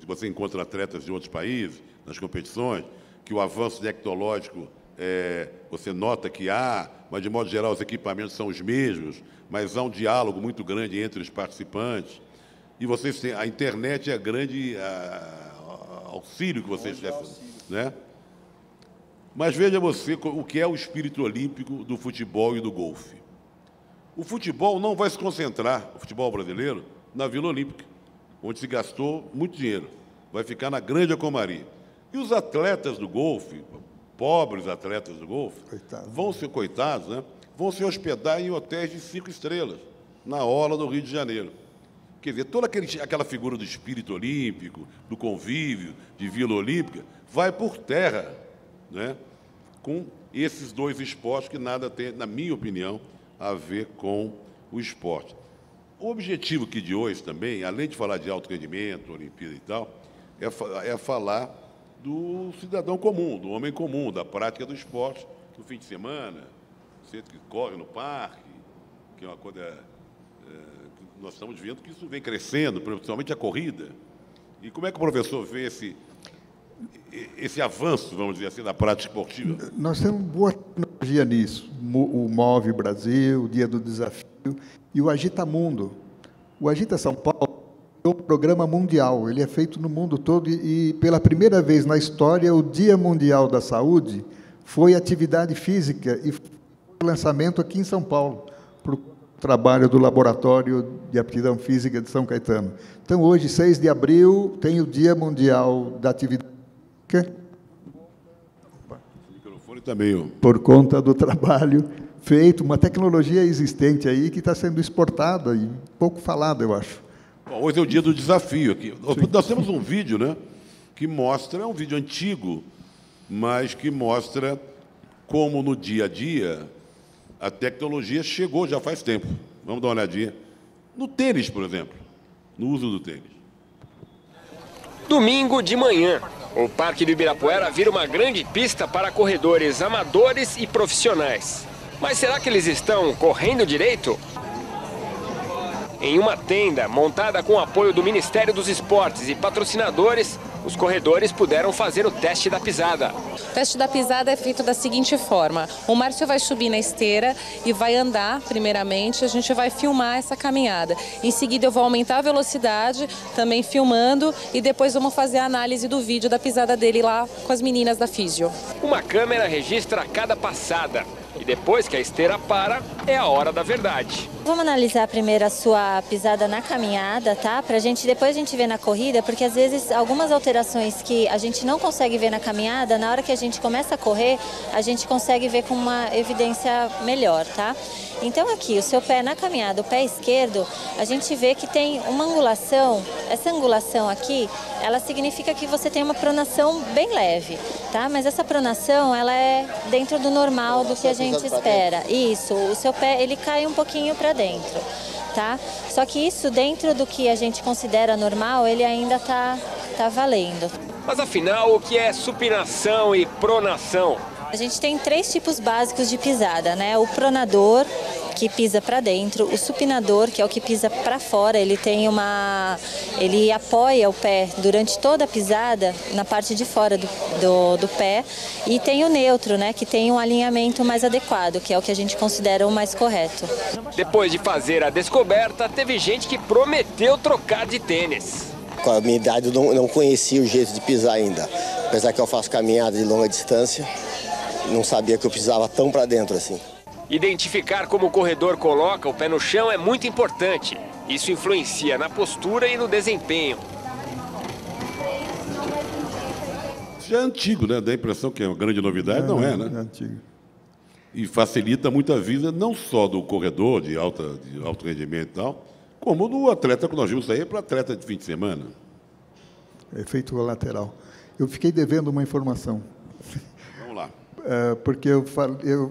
Você encontra atletas de outros países, nas competições, que o avanço tecnológico, você nota que há, mas, de modo geral, os equipamentos são os mesmos, mas há um diálogo muito grande entre os participantes. E vocês têm, a internet é grande auxílio que vocês têm, né? Mas veja você o que é o espírito olímpico do futebol e do golfe. O futebol não vai se concentrar, o futebol brasileiro, na Vila Olímpica, onde se gastou muito dinheiro. Vai ficar na Grande Acomari. E os atletas do golfe, pobres atletas do golfe, Coitado. vão ser coitados, né? Vão se hospedar em hotéis de 5 estrelas, na orla do Rio de Janeiro. Quer dizer, toda aquela figura do espírito olímpico, do convívio, de Vila Olímpica, vai por terra, né? Com esses dois esportes que nada tem, na minha opinião, a ver com o esporte. O objetivo aqui de hoje também, além de falar de alto rendimento, Olimpíada e tal, é falar do cidadão comum, do homem comum, da prática do esporte no fim de semana, você que corre no parque, que é uma coisa que nós estamos vendo que isso vem crescendo, principalmente a corrida. E como é que o professor vê esse avanço, vamos dizer assim, da prática esportiva? Nós temos boa tecnologia nisso. O Move Brasil, o Dia do Desafio e o Agita Mundo. O Agita São Paulo é um programa mundial, ele é feito no mundo todo e pela primeira vez na história, o Dia Mundial da Saúde foi atividade física e foi lançamento aqui em São Paulo, para o trabalho do Laboratório de Aptidão Física de São Caetano. Então, hoje, 6 de abril, tem o Dia Mundial da Atividade Física. O microfone também. Por conta do trabalho feito, uma tecnologia existente aí que está sendo exportada e pouco falada, eu acho. Bom, hoje é o dia do desafio aqui. Nós temos um vídeo, né, que mostra, é um vídeo antigo, mas que mostra como no dia a dia a tecnologia chegou já faz tempo. Vamos dar uma olhadinha. No tênis, por exemplo, no uso do tênis. Domingo de manhã, o Parque do Ibirapuera vira uma grande pista para corredores amadores e profissionais. Mas será que eles estão correndo direito? Em uma tenda montada com o apoio do Ministério dos Esportes e patrocinadores, os corredores puderam fazer o teste da pisada. O teste da pisada é feito da seguinte forma: o Márcio vai subir na esteira e vai andar primeiramente, a gente vai filmar essa caminhada. Em seguida eu vou aumentar a velocidade, também filmando, e depois vamos fazer a análise do vídeo da pisada dele lá com as meninas da Físio. Uma câmera registra cada passada. E depois que a esteira para, é a hora da verdade. Vamos analisar primeiro a sua pisada na caminhada, tá? Depois a gente ver na corrida, porque às vezes algumas alterações que a gente não consegue ver na caminhada, na hora que a gente começa a correr, a gente consegue ver com uma evidência melhor, tá? Então aqui, o seu pé na caminhada, o pé esquerdo, a gente vê que tem uma angulação. Essa angulação aqui, ela significa que você tem uma pronação bem leve, tá? Mas essa pronação, ela é dentro do normal, do que a gente espera. Isso, o seu pé, ele cai um pouquinho para dentro, tá? Só que isso, dentro do que a gente considera normal, ele ainda tá valendo. Mas afinal, o que é supinação e pronação? A gente tem 3 tipos básicos de pisada, né? O pronador, que pisa para dentro, o supinador, que é o que pisa para fora, ele apoia o pé durante toda a pisada na parte de fora do pé, e tem o neutro, né, que tem um alinhamento mais adequado, que é o que a gente considera o mais correto. Depois de fazer a descoberta, teve gente que prometeu trocar de tênis. Com a minha idade eu não conhecia o jeito de pisar ainda, apesar que eu faço caminhada de longa distância, não sabia que eu pisava tão para dentro assim. Identificar como o corredor coloca o pé no chão é muito importante. Isso influencia na postura e no desempenho. Isso já é antigo, né? Dá a impressão que é uma grande novidade, não é, né? É antigo. E facilita muito a vida, não só do corredor de alto rendimento e tal, como do atleta que nós vimos aí para atleta de fim de semana. Efeito colateral. Eu fiquei devendo uma informação. Vamos lá. Porque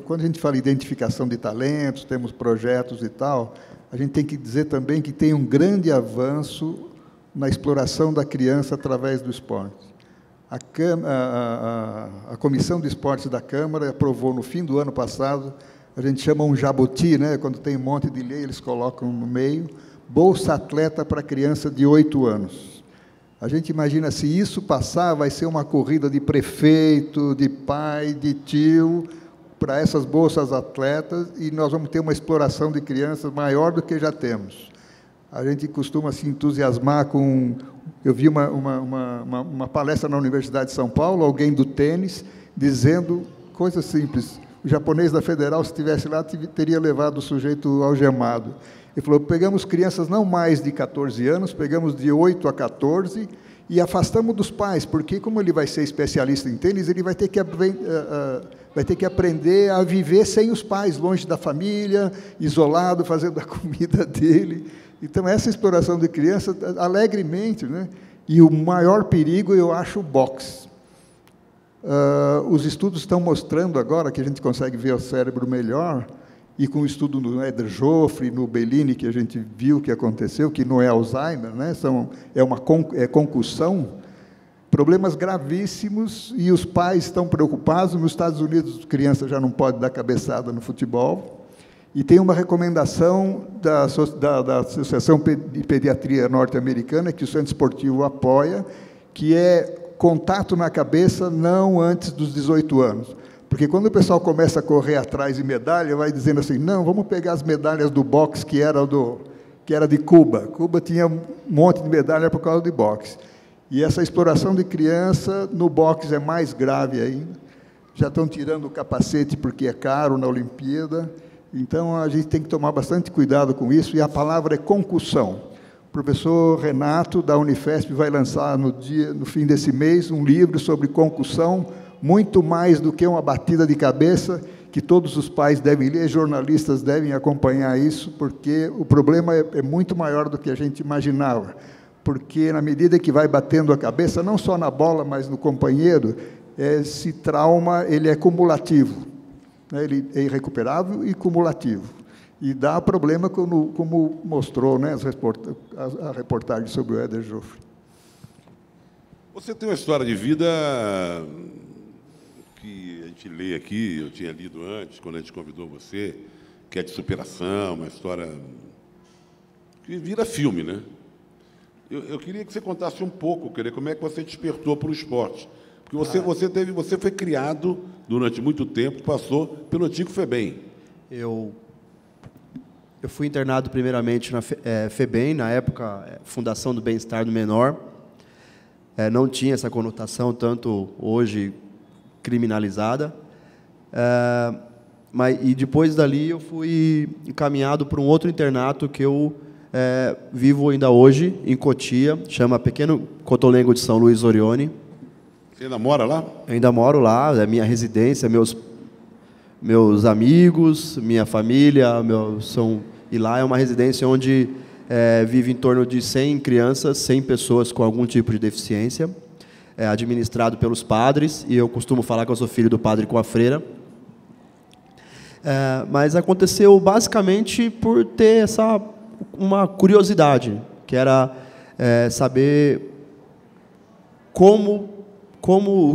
quando a gente fala identificação de talentos, temos projetos e tal, a gente tem que dizer também que tem um grande avanço na exploração da criança através do esporte. A Comissão de Esportes da Câmara aprovou no fim do ano passado, a gente chama um jabuti, né? Quando tem um monte de lei, eles colocam no meio, Bolsa Atleta para criança de 8 anos. A gente imagina, se isso passar, vai ser uma corrida de prefeito, de pai, de tio, para essas bolsas atletas, e nós vamos ter uma exploração de crianças maior do que já temos. A gente costuma se entusiasmar com... Eu vi uma palestra na Universidade de São Paulo, alguém do tênis, dizendo coisas simples. O japonês da Federal, se estivesse lá, teria levado o sujeito algemado. Ele falou, pegamos crianças não mais de 14 anos, pegamos de 8 a 14, e afastamos dos pais, porque como ele vai ser especialista em tênis, ele vai ter que aprender a viver sem os pais, longe da família, isolado, fazendo a comida dele. Então, essa exploração de criança, alegremente, né? E o maior perigo, eu acho, o boxe. Os estudos estão mostrando agora que a gente consegue ver o cérebro melhor, e com o estudo no Eder Joffre, no Bellini, que a gente viu que aconteceu, que não é Alzheimer, né? É concussão, problemas gravíssimos, e os pais estão preocupados. Nos Estados Unidos, as crianças já não podem dar cabeçada no futebol, e tem uma recomendação da Associação de Pediatria Norte-Americana, que o Centro Esportivo apoia, que é contato na cabeça não antes dos 18 anos. Porque quando o pessoal começa a correr atrás de medalha, vai dizendo assim, não, vamos pegar as medalhas do boxe que era de Cuba. Cuba tinha um monte de medalha por causa de boxe. E essa exploração de criança no boxe é mais grave ainda. Já estão tirando o capacete porque é caro na Olimpíada. Então, a gente tem que tomar bastante cuidado com isso. E a palavra é concussão. O professor Renato, da Unifesp, vai lançar no fim desse mês um livro sobre concussão, muito mais do que uma batida de cabeça, que todos os pais devem ler, jornalistas devem acompanhar isso, porque o problema é muito maior do que a gente imaginava. Porque, na medida que vai batendo a cabeça, não só na bola, mas no companheiro, esse trauma ele é cumulativo, né? Ele é irrecuperável e cumulativo. E dá problema, como mostrou, né, a reportagem sobre o Eder Joffre. Você tem uma história de vida que a gente lê aqui, eu tinha lido antes, quando a gente convidou você, que é de superação, uma história que vira filme, né? Eu queria que você contasse um pouco, como é que você despertou para o esporte. Porque você foi criado durante muito tempo, passou pelo antigo FEBEM. Eu fui internado primeiramente na FEBEM, na época, Fundação do Bem-Estar do Menor. Não tinha essa conotação, tanto hoje criminalizada. E depois dali eu fui encaminhado para um outro internato que eu vivo ainda hoje, em Cotia, chama Pequeno Cotolengo de São Luís Orione. Você ainda mora lá? Eu ainda moro lá, é minha residência, meus amigos, minha família, e lá é uma residência onde vive em torno de 100 crianças, 100 pessoas com algum tipo de deficiência, administrado pelos padres, e eu costumo falar que eu sou filho do padre com a freira. Mas aconteceu basicamente por ter uma curiosidade, que era saber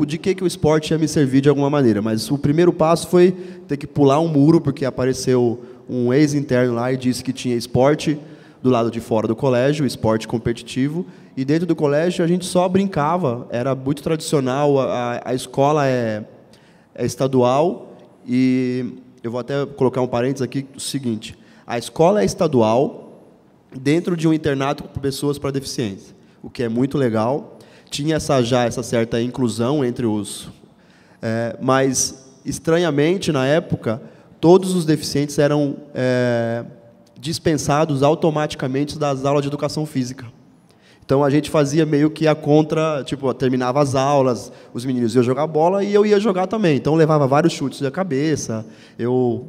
de que o esporte ia me servir de alguma maneira. Mas o primeiro passo foi ter que pular um muro, porque apareceu um ex-interno lá e disse que tinha esporte do lado de fora do colégio, esporte competitivo, e dentro do colégio a gente só brincava, era muito tradicional, a escola é estadual, e eu vou até colocar um parênteses aqui, o seguinte, a escola é estadual dentro de um internato com pessoas para deficiência, o que é muito legal. Tinha essa certa inclusão entre os... mas, estranhamente, na época, todos os deficientes eram dispensados automaticamente das aulas de educação física. Então, a gente fazia meio que a contra, tipo, terminava as aulas, os meninos iam jogar bola e eu ia jogar também. Então, eu levava vários chutes da cabeça, eu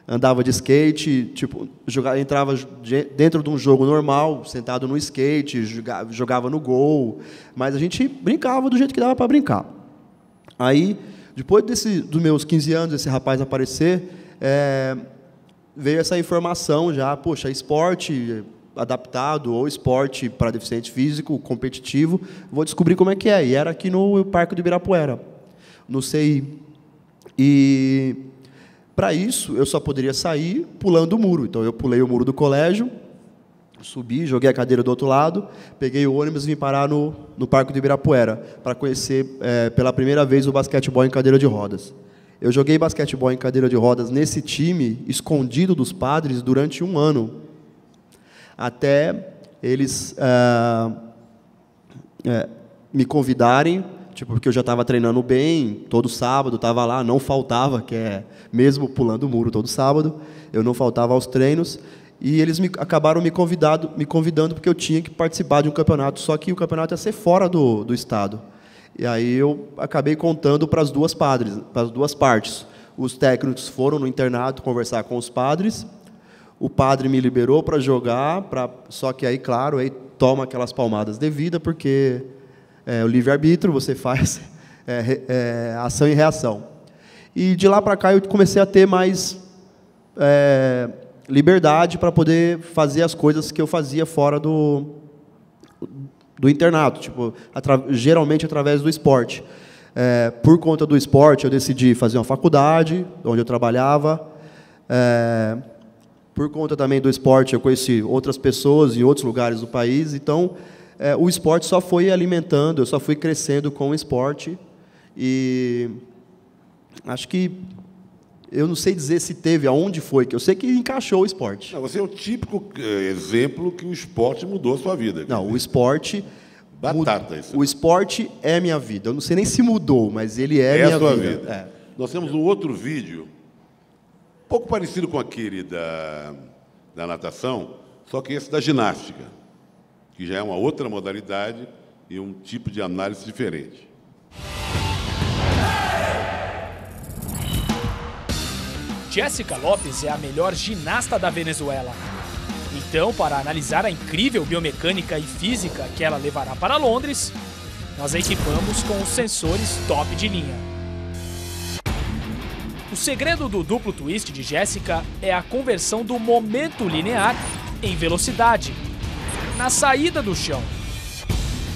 andava de skate, tipo, entrava dentro de um jogo normal, sentado no skate, jogava no gol, mas a gente brincava do jeito que dava para brincar. Aí, depois dos meus 15 anos, esse rapaz aparecer, veio essa informação já, poxa, esporte adaptado ou esporte para deficiente físico, competitivo, vou descobrir como é que é. E era aqui no Parque do Ibirapuera, no CI. E... para isso, eu só poderia sair pulando o muro. Então, eu pulei o muro do colégio, subi, joguei a cadeira do outro lado, peguei o ônibus e vim parar no Parque do Ibirapuera, para conhecer pela primeira vez o basquetebol em cadeira de rodas. Eu joguei basquetebol em cadeira de rodas nesse time, escondido dos padres, durante 1 ano, até eles me convidarem, porque eu já estava treinando bem, todo sábado estava lá, não faltava, mesmo pulando o muro todo sábado, eu não faltava aos treinos, e eles acabaram me convidando porque eu tinha que participar de um campeonato, só que o campeonato ia ser fora do estado. E aí eu acabei contando para as duas partes. Os técnicos foram no internato conversar com os padres, o padre me liberou para jogar, só que aí, claro, aí toma aquelas palmadas devidas, porque o livre-arbítrio, você faz ação e reação. E de lá para cá eu comecei a ter mais liberdade para poder fazer as coisas que eu fazia fora do internato, tipo, geralmente através do esporte. Por conta do esporte, eu decidi fazer uma faculdade, onde eu trabalhava. Por conta também do esporte, eu conheci outras pessoas em outros lugares do país. Então, o esporte só foi alimentando, eu só fui crescendo com o esporte. E acho que eu não sei dizer se teve, aonde foi, que eu sei que encaixou o esporte. Não, você é o típico exemplo que o esporte mudou a sua vida. Não, o esporte... Batata, isso. O esporte é minha vida. Eu não sei nem se mudou, mas ele é minha sua vida. vida. Nós temos um outro vídeo, um pouco parecido com aquele da natação, só que esse da ginástica, que já é uma outra modalidade e um tipo de análise diferente. Jéssica Lopes é a melhor ginasta da Venezuela. Então, para analisar a incrível biomecânica e física que ela levará para Londres, nós a equipamos com os sensores top de linha. O segredo do duplo twist de Jéssica é a conversão do momento linear em velocidade, na saída do chão.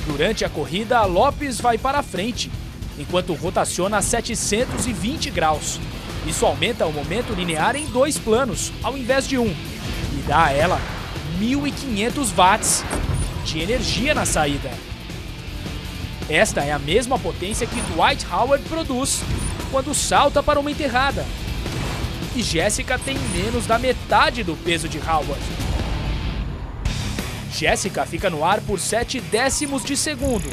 Durante a corrida, a Lopes vai para a frente, enquanto rotaciona a 720 graus. Isso aumenta o momento linear em 2 planos, ao invés de 1. E dá a ela 1.500 watts de energia na saída. Esta é a mesma potência que Dwight Howard produz quando salta para uma enterrada. E Jéssica tem menos da metade do peso de Howard. Jéssica fica no ar por 7 décimos de segundo.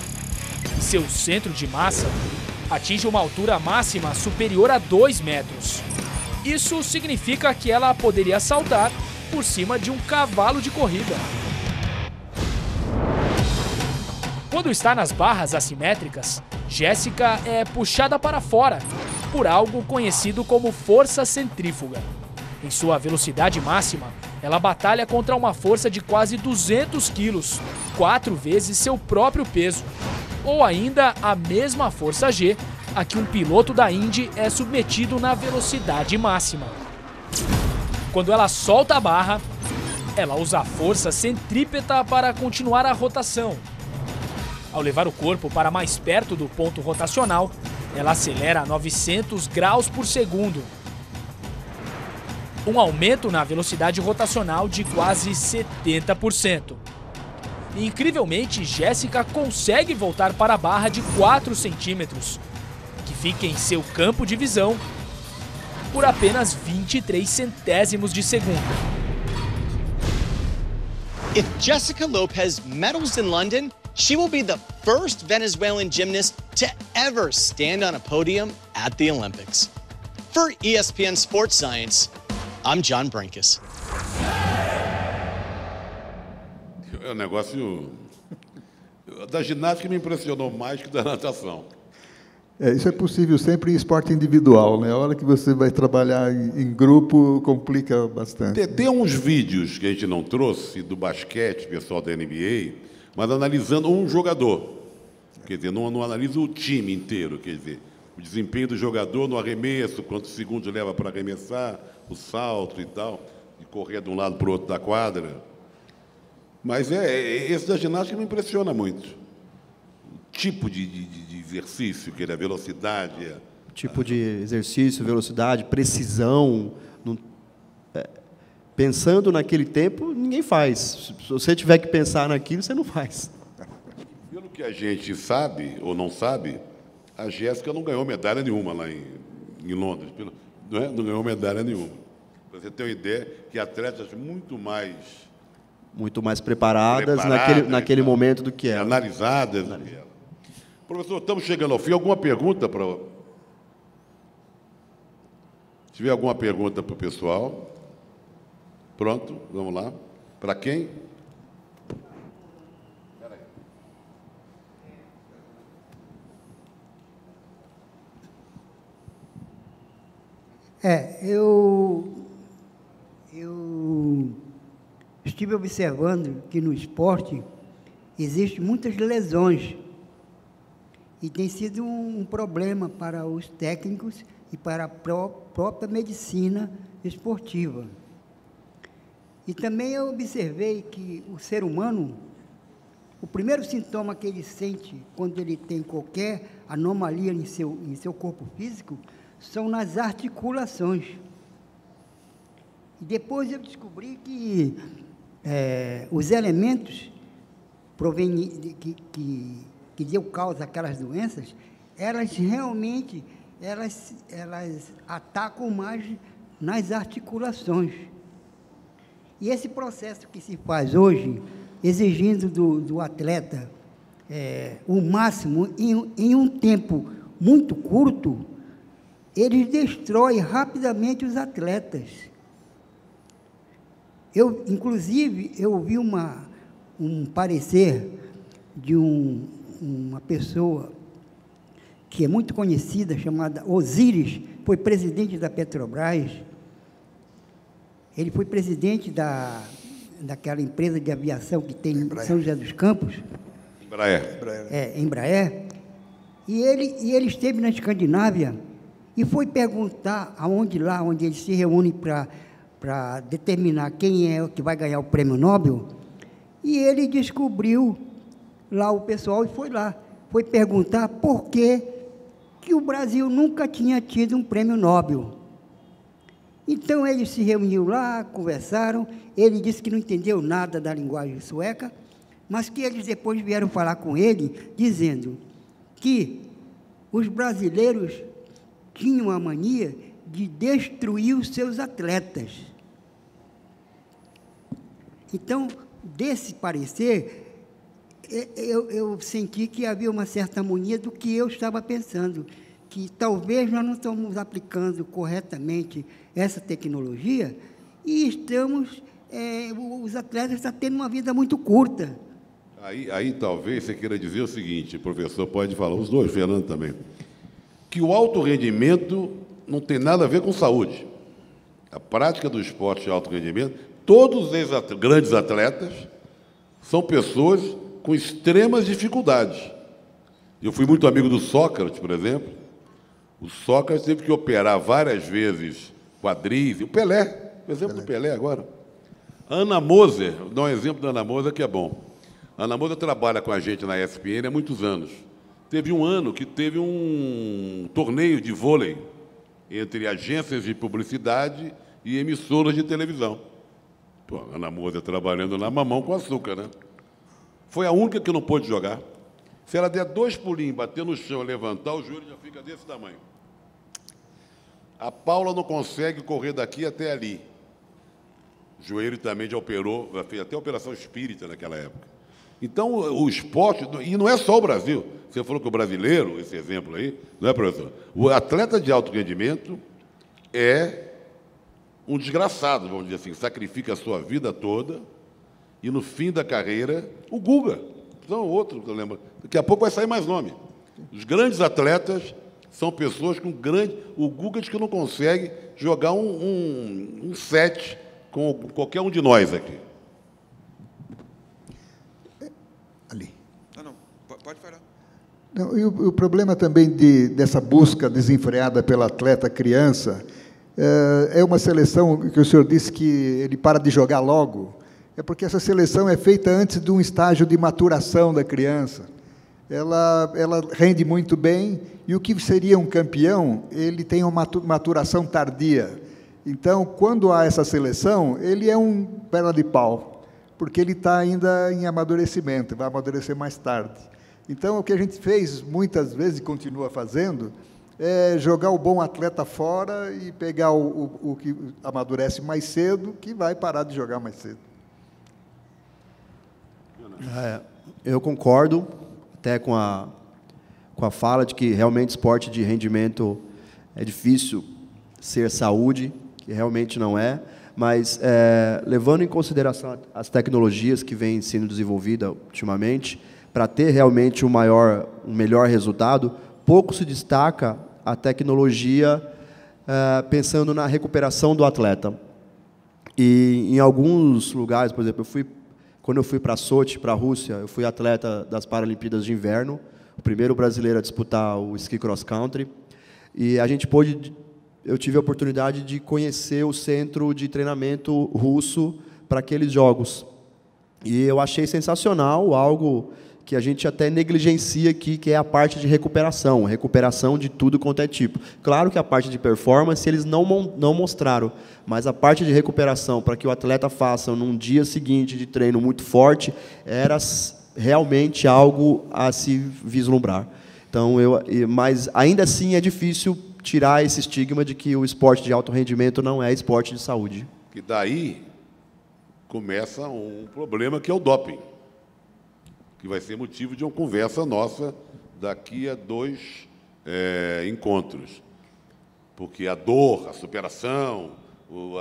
E seu centro de massa atinge uma altura máxima superior a 2 metros. Isso significa que ela poderia saltar por cima de um cavalo de corrida. Quando está nas barras assimétricas, Jéssica é puxada para fora por algo conhecido como força centrífuga. Em sua velocidade máxima, ela batalha contra uma força de quase 200 quilos, 4 vezes seu próprio peso, ou ainda a mesma força G a que um piloto da Indy é submetido na velocidade máxima. Quando ela solta a barra, ela usa a força centrípeta para continuar a rotação. Ao levar o corpo para mais perto do ponto rotacional, ela acelera a 900 graus por segundo. Um aumento na velocidade rotacional de quase 70%. E, incrivelmente, Jéssica consegue voltar para a barra de 4 centímetros, que fica em seu campo de visão, por apenas 23 centésimos de segundo. If Jéssica Lopes medals in London, she will be the first Venezuelan gymnast to ever stand on a podium at the Olympics. For ESPN Sports Science, I'm John Brinkus. É um negócio da ginástica me impressionou mais que da natação. Isso é possível sempre em esporte individual, né? A hora que você vai trabalhar em grupo, complica bastante. Tem uns vídeos que a gente não trouxe do basquete, pessoal da NBA, mas analisando um jogador. Quer dizer, não analisa o time inteiro, quer dizer, o desempenho do jogador no arremesso, quantos segundos leva para arremessar, o salto e tal, de correr de um lado para o outro da quadra. Mas esse da ginástica me impressiona muito. O tipo de exercício, que é a velocidade. Tipo de exercício, velocidade, precisão. Pensando naquele tempo, ninguém faz. Se você tiver que pensar naquilo, você não faz. Pelo que a gente sabe, ou não sabe, a Jéssica não ganhou medalha nenhuma lá em Londres. Não ganhou medalha nenhuma. Para você ter uma ideia, que atletas muito mais preparadas naquele momento do que ela. Analisadas. Professor, estamos chegando ao fim. Alguma pergunta para... Se tiver alguma pergunta para o pessoal... Pronto, vamos lá. Para quem? Eu estive observando que no esporte existem muitas lesões e tem sido um problema para os técnicos e para a própria medicina esportiva. E também eu observei que o ser humano, o primeiro sintoma que ele sente quando ele tem qualquer anomalia em seu corpo físico são nas articulações. E depois eu descobri que os elementos que deu causa àquelas doenças, elas realmente atacam mais nas articulações. E esse processo que se faz hoje, exigindo do atleta o máximo em um tempo muito curto, eles destroem rapidamente os atletas. Inclusive, eu ouvi um parecer de uma pessoa que é muito conhecida, chamada Osíris, foi presidente da Petrobras. Ele foi presidente daquela empresa de aviação que tem em São José dos Campos. Embraer. E ele esteve na Escandinávia e foi perguntar onde eles se reúnem para determinar quem é que vai ganhar o prêmio Nobel, e ele descobriu lá o pessoal e foi lá. Foi perguntar por que o Brasil nunca tinha tido um prêmio Nobel. Então, ele se reuniu lá, conversaram, ele disse que não entendeu nada da linguagem sueca, mas que eles depois vieram falar com ele, dizendo que os brasileiros tinham a mania de destruir os seus atletas. Então, desse parecer, eu senti que havia uma certa harmonia do que eu estava pensando, que talvez nós não estamos aplicando corretamente essa tecnologia e os atletas estão tendo uma vida muito curta. Aí talvez você queira dizer o seguinte, o professor pode falar, os dois, Fernando também, que o alto rendimento não tem nada a ver com saúde. A prática do esporte de alto rendimento, todos os grandes atletas são pessoas com extremas dificuldades. Eu fui muito amigo do Sócrates, por exemplo. O Sócrates teve que operar várias vezes quadris. O Pelé, o exemplo do Pelé agora. Ana Moser, vou dar um exemplo da Ana Moser que é bom. A Ana Moser trabalha com a gente na ESPN há muitos anos. Teve um ano que teve um torneio de vôlei entre agências de publicidade e emissoras de televisão. Pô, a Ana Moser trabalhando na mamão com açúcar, né? Foi a única que não pôde jogar. Se ela der 2 pulinhos, bater no chão e levantar, o joelho já fica desse tamanho. A Paula não consegue correr daqui até ali. O joelho também já operou, fez até operação espírita naquela época. Então, o esporte, e não é só o Brasil. Você falou que o brasileiro, esse exemplo aí, não é, professor? O atleta de alto rendimento é um desgraçado, vamos dizer assim, sacrifica a sua vida toda e, no fim da carreira, o Guga. Não, outro, eu lembro. Daqui a pouco vai sair mais nome. Os grandes atletas são pessoas com grande... O Guga diz que não consegue jogar um set com qualquer um de nós aqui. Ali. Não, pode falar. Não, e o problema também dessa busca desenfreada pelo atleta criança é uma seleção que o senhor disse que ele para de jogar logo. É porque essa seleção é feita antes de um estágio de maturação da criança. Ela rende muito bem, e o que seria um campeão, ele tem uma maturação tardia. Então, quando há essa seleção, ele é um perna de pau, porque ele está ainda em amadurecimento, vai amadurecer mais tarde. Então, o que a gente fez muitas vezes e continua fazendo é jogar o bom atleta fora e pegar o que amadurece mais cedo, que vai parar de jogar mais cedo. Eu concordo até com a fala de que realmente esporte de rendimento é difícil ser saúde, que realmente não é, Mas, levando em consideração as tecnologias que vêm sendo desenvolvidas ultimamente, para ter realmente um melhor resultado, pouco se destaca a tecnologia pensando na recuperação do atleta. E em alguns lugares, por exemplo, quando eu fui para Sochi, para a Rússia, eu fui atleta das Paralimpíadas de Inverno, o primeiro brasileiro a disputar o ski cross country, e eu tive a oportunidade de conhecer o centro de treinamento russo para aqueles jogos. E eu achei sensacional, algo que a gente até negligencia aqui, que é a parte de recuperação de tudo quanto é tipo. Claro que a parte de performance eles não mostraram, mas a parte de recuperação, para que o atleta faça num dia seguinte de treino muito forte, era realmente algo a se vislumbrar. Então, mas ainda assim é difícil tirar esse estigma de que o esporte de alto rendimento não é esporte de saúde. E daí começa um problema que é o doping, que vai ser motivo de uma conversa nossa daqui a 2 encontros. Porque a dor, a superação,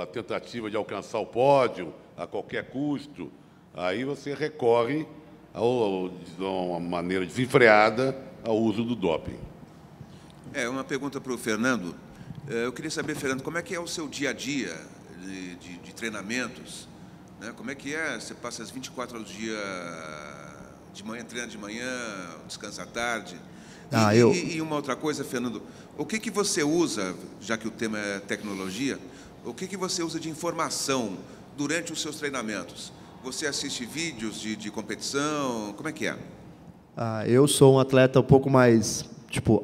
a tentativa de alcançar o pódio a qualquer custo, aí você recorre, de uma maneira desenfreada, ao uso do doping. Uma pergunta para o Fernando. Eu queria saber, Fernando, como é que é o seu dia a dia de treinamentos? Né? Como é que é? Você passa as 24 horas do dia de manhã, treina de manhã, descansa à tarde? E uma outra coisa, Fernando, o que você usa, já que o tema é tecnologia, o que você usa de informação durante os seus treinamentos? Você assiste vídeos de competição? Como é que é? Eu sou um atleta um pouco mais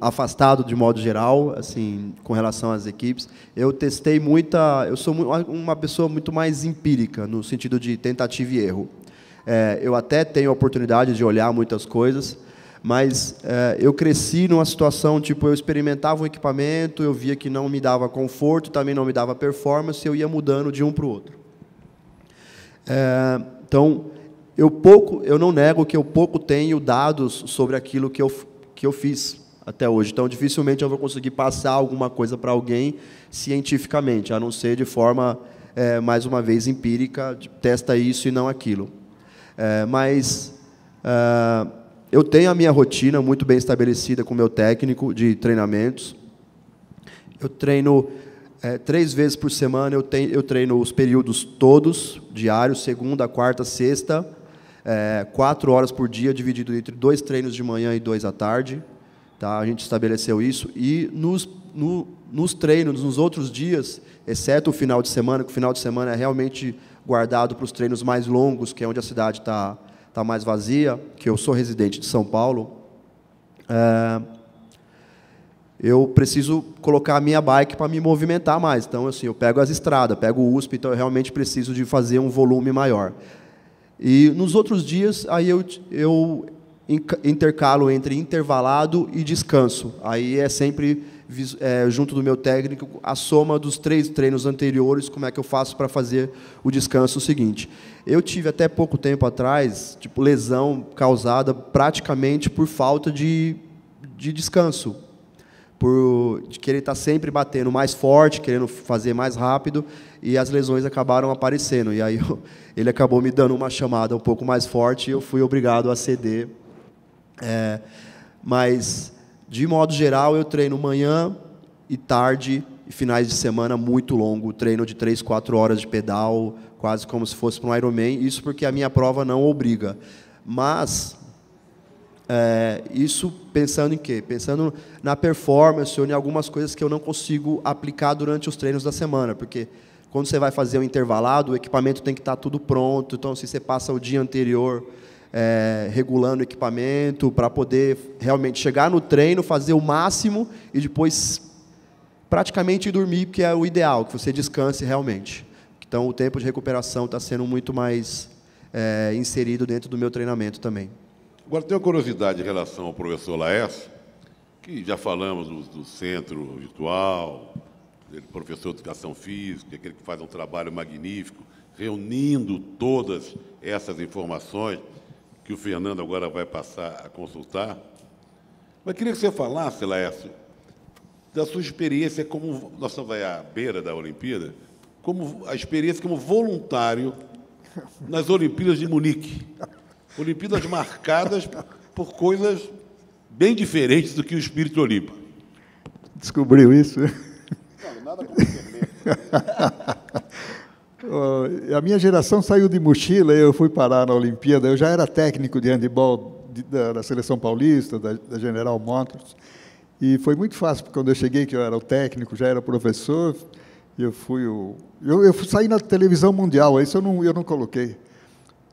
afastado de modo geral, assim, com relação às equipes. Eu sou uma pessoa muito mais empírica, no sentido de tentativa e erro. Eu até tenho a oportunidade de olhar muitas coisas, mas eu cresci numa situação, eu experimentava um equipamento, eu via que não me dava conforto, também não me dava performance, eu ia mudando de um para o outro. Então, eu não nego que eu pouco tenho dados sobre aquilo que eu fiz até hoje. Então, dificilmente eu vou conseguir passar alguma coisa para alguém cientificamente, a não ser de forma, mais uma vez, empírica, testa isso e não aquilo. Mas eu tenho a minha rotina muito bem estabelecida com o meu técnico de treinamentos. Eu treino 3 vezes por semana, eu treino os períodos todos, diários, segunda, quarta, sexta, 4 horas por dia, dividido entre 2 treinos de manhã e 2 à tarde. Tá? A gente estabeleceu isso. E nos treinos, nos outros dias, exceto o final de semana, que o final de semana é realmente guardado para os treinos mais longos, que é onde a cidade está mais vazia, que eu sou residente de São Paulo, eu preciso colocar a minha bike para me movimentar mais. Então, assim, eu pego as estradas, pego o USP, então eu realmente preciso de fazer um volume maior. E nos outros dias, aí eu intercalo entre intervalado e descanso. Aí é sempre, junto do meu técnico, a soma dos 3 treinos anteriores, como é que eu faço para fazer o descanso seguinte. Eu tive até pouco tempo atrás, lesão causada praticamente por falta de descanso, de querer estar sempre batendo mais forte, querendo fazer mais rápido, e as lesões acabaram aparecendo. E aí ele acabou me dando uma chamada um pouco mais forte e eu fui obrigado a ceder. Mas, de modo geral, eu treino manhã e tarde e finais de semana muito longo, treino de 3, 4 horas de pedal, quase como se fosse para um Ironman, isso porque a minha prova não obriga. Mas, isso pensando em quê? Pensando na performance ou em algumas coisas que eu não consigo aplicar durante os treinos da semana, porque quando você vai fazer o intervalado, o equipamento tem que estar tudo pronto, então se você passa o dia anterior regulando o equipamento para poder realmente chegar no treino, fazer o máximo e depois praticamente dormir, que é o ideal, que você descanse realmente. Então, o tempo de recuperação está sendo muito mais inserido dentro do meu treinamento também. Agora, tem uma curiosidade em relação ao professor Laércio, que já falamos do centro virtual, professor de educação física, aquele que faz um trabalho magnífico, reunindo todas essas informações que o Fernando agora vai passar a consultar. Mas queria que você falasse, Laércio, da sua experiência como nós estamos à beira da Olimpíada, a experiência como voluntário nas Olimpíadas de Munique. Olimpíadas marcadas por coisas bem diferentes do que o espírito olímpico. Descobriu isso? Não, nada como ser. A minha geração saiu de mochila, eu fui parar na Olimpíada. Eu já era técnico de handebol da Seleção Paulista, da General Motors, e foi muito fácil, porque quando eu cheguei, que eu era o técnico, já era professor, eu saí na televisão mundial, isso eu não coloquei.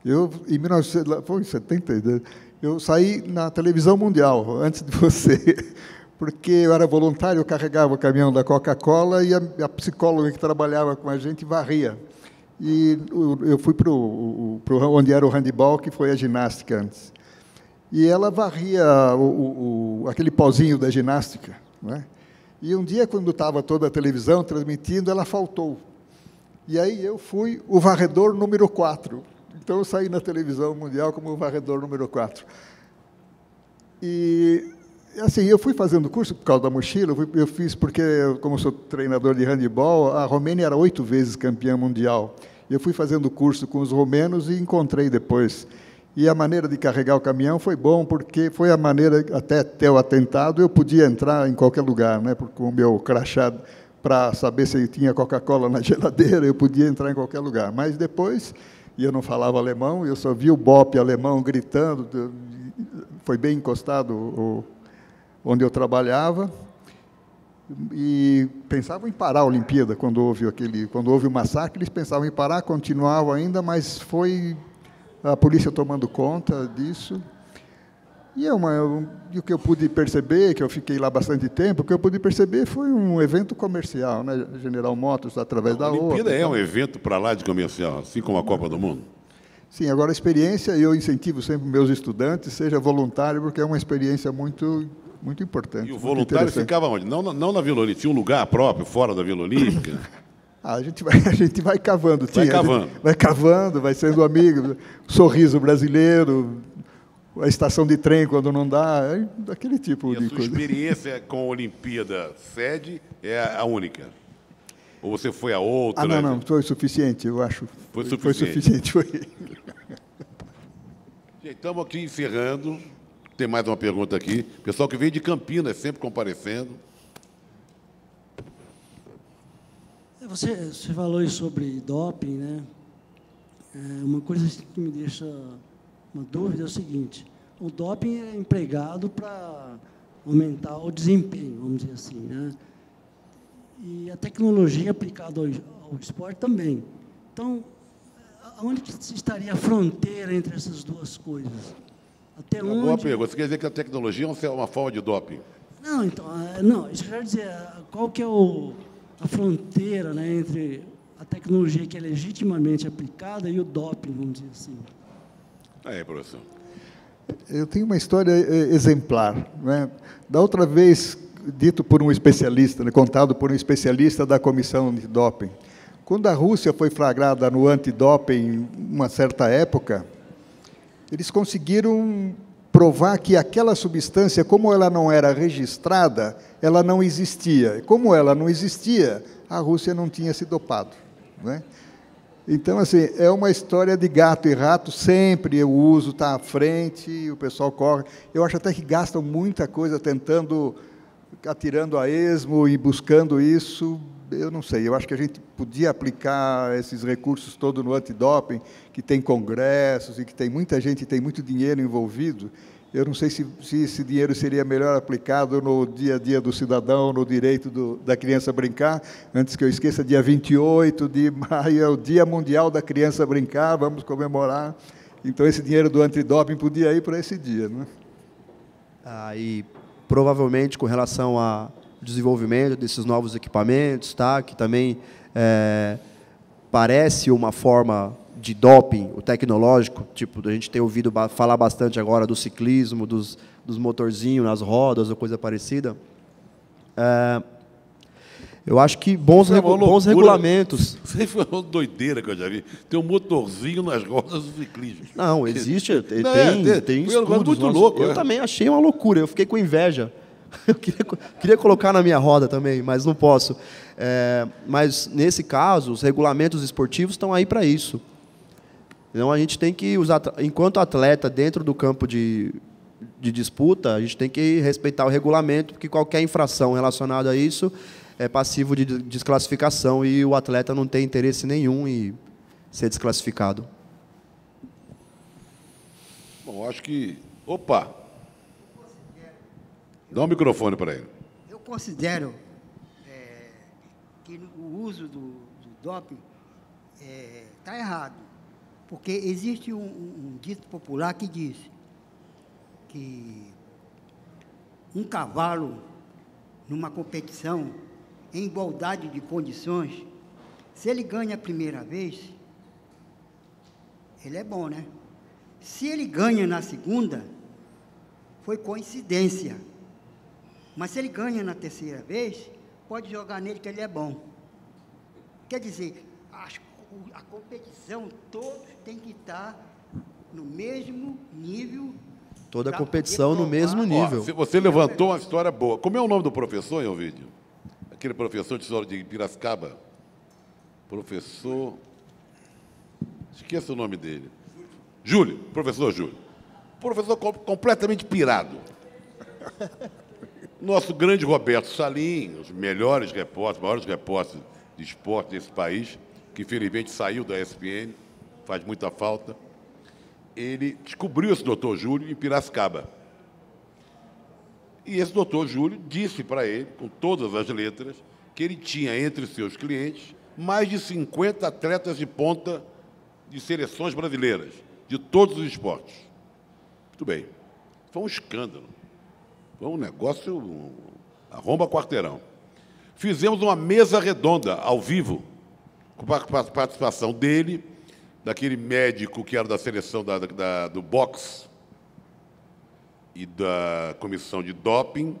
Em 1970, eu saí na televisão mundial, antes de você, porque eu era voluntário, eu carregava o caminhão da Coca-Cola e a psicóloga que trabalhava com a gente varria. E eu fui para onde era o handebol, que foi a ginástica antes. E ela varria aquele pozinho da ginástica, né? E um dia, quando estava toda a televisão transmitindo, ela faltou. E aí eu fui o varredor número 4. Então, eu saí na televisão mundial como o varredor número 4. E, assim, eu fui fazendo curso por causa da mochila. Eu fiz porque, como sou treinador de handebol, a Romênia era 8 vezes campeã mundial. Eu fui fazendo curso com os romenos e encontrei depois. E a maneira de carregar o caminhão foi bom, porque foi a maneira, até ter o atentado, eu podia entrar em qualquer lugar, né? Com o meu crachá, para saber se tinha Coca-Cola na geladeira, eu podia entrar em qualquer lugar. Mas depois, e eu não falava alemão, eu só vi o BOP alemão gritando, foi bem encostado onde eu trabalhava, e pensavam em parar a Olimpíada quando houve o massacre. Eles pensavam em parar, continuavam ainda, mas foi a polícia tomando conta disso. E o que eu pude perceber, que eu fiquei lá bastante tempo, o que eu pude perceber foi um evento comercial, né? General Motors, através da outra. A Olimpíada é um evento para lá de comercial, assim como a Copa do Mundo? Sim, agora a experiência, eu incentivo sempre meus estudantes, seja voluntário, porque é uma experiência muito importante. E o voluntário ficava onde? Não na Vila Olímpica, tinha um lugar próprio, fora da Vila Olímpica? A gente vai cavando. Vai cavando, vai sendo amigo. Sorriso brasileiro, a estação de trem quando não dá, daquele tipo de coisa. E a sua experiência com a Olimpíada sede é a única? Ou você foi a outra? Não, foi suficiente, eu acho. Foi suficiente. Estamos aqui encerrando. Tem mais uma pergunta aqui. Pessoal que veio de Campinas, sempre comparecendo. Você falou aí sobre doping, né? Uma coisa que me deixa uma dúvida é o seguinte: o doping é empregado para aumentar o desempenho, vamos dizer assim, né? E a tecnologia aplicada ao esporte também. Então, onde que estaria a fronteira entre essas duas coisas? Até onde... Boa pergunta. Você quer dizer que a tecnologia é uma forma de doping? Não, então, isso que eu quero dizer, qual que é a fronteira, né, entre a tecnologia que é legitimamente aplicada e o doping, vamos dizer assim? Professor. Eu tenho uma história exemplar, né? Da outra vez, dito por um especialista, né, contado por um especialista da comissão antidoping, quando a Rússia foi flagrada no antidoping, uma certa época, eles conseguiram provar que aquela substância, como ela não era registrada, ela não existia. E como ela não existia, a Rússia não tinha se dopado, né? Então, assim, é uma história de gato e rato, sempre o uso está à frente, o pessoal corre. Eu acho até que gastam muita coisa tentando, atirando a esmo e buscando isso. Eu não sei, eu acho que a gente podia aplicar esses recursos todos no antidoping, que tem congressos e que tem muita gente, tem muito dinheiro envolvido. Eu não sei se esse dinheiro seria melhor aplicado no dia a dia do cidadão, no direito da criança brincar. Antes que eu esqueça, dia 28 de maio é o Dia Mundial da Criança Brincar, vamos comemorar. Então, esse dinheiro do antidoping podia ir para esse dia, né? E provavelmente, com relação a desenvolvimento desses novos equipamentos, tá? Que também parece uma forma de doping, o tecnológico, tipo, a gente tem ouvido falar bastante agora do ciclismo, dos motorzinhos nas rodas ou coisa parecida. Eu acho que bons regulamentos. Isso foi uma doideira que eu já vi. Tem um motorzinho nas rodas do ciclismo. Não, existe, tem estudos. Muito louco. Eu também achei uma loucura, eu fiquei com inveja Eu queria colocar na minha roda também, mas não posso. Mas, nesse caso, os regulamentos esportivos estão aí para isso. Então, a gente tem que usar, enquanto atleta, dentro do campo de disputa, a gente tem que respeitar o regulamento, porque qualquer infração relacionada a isso é passivo de desclassificação e o atleta não tem interesse nenhum em ser desclassificado. Bom, acho que... Opa! Dá um microfone para ele. Eu considero que o uso do doping está errado, porque existe um dito popular que diz que um cavalo, numa competição, em igualdade de condições, se ele ganha a primeira vez, ele é bom, né? Se ele ganha na segunda, foi coincidência. Mas se ele ganha na terceira vez, pode jogar nele que ele é bom. Quer dizer, a competição, todos têm que estar no mesmo nível. Toda a competição no mesmo nível. Ó, você levantou uma história boa. Como é o nome do professor, Elvídio? Aquele professor de história de Piracicaba? Professor... Esqueça o nome dele. Júlio, professor Júlio. Professor completamente pirado. Nosso grande Roberto Salim, os melhores repórteres, maiores repórteres de esporte desse país, que infelizmente saiu da ESPN, faz muita falta, ele descobriu esse doutor Júlio em Piracicaba. E esse doutor Júlio disse para ele, com todas as letras, que ele tinha entre seus clientes mais de 50 atletas de ponta de seleções brasileiras, de todos os esportes. Muito bem. Foi um escândalo. Foi um negócio, arromba quarteirão. Fizemos uma mesa redonda, ao vivo, com a participação dele, daquele médico que era da seleção do boxe e da comissão de doping,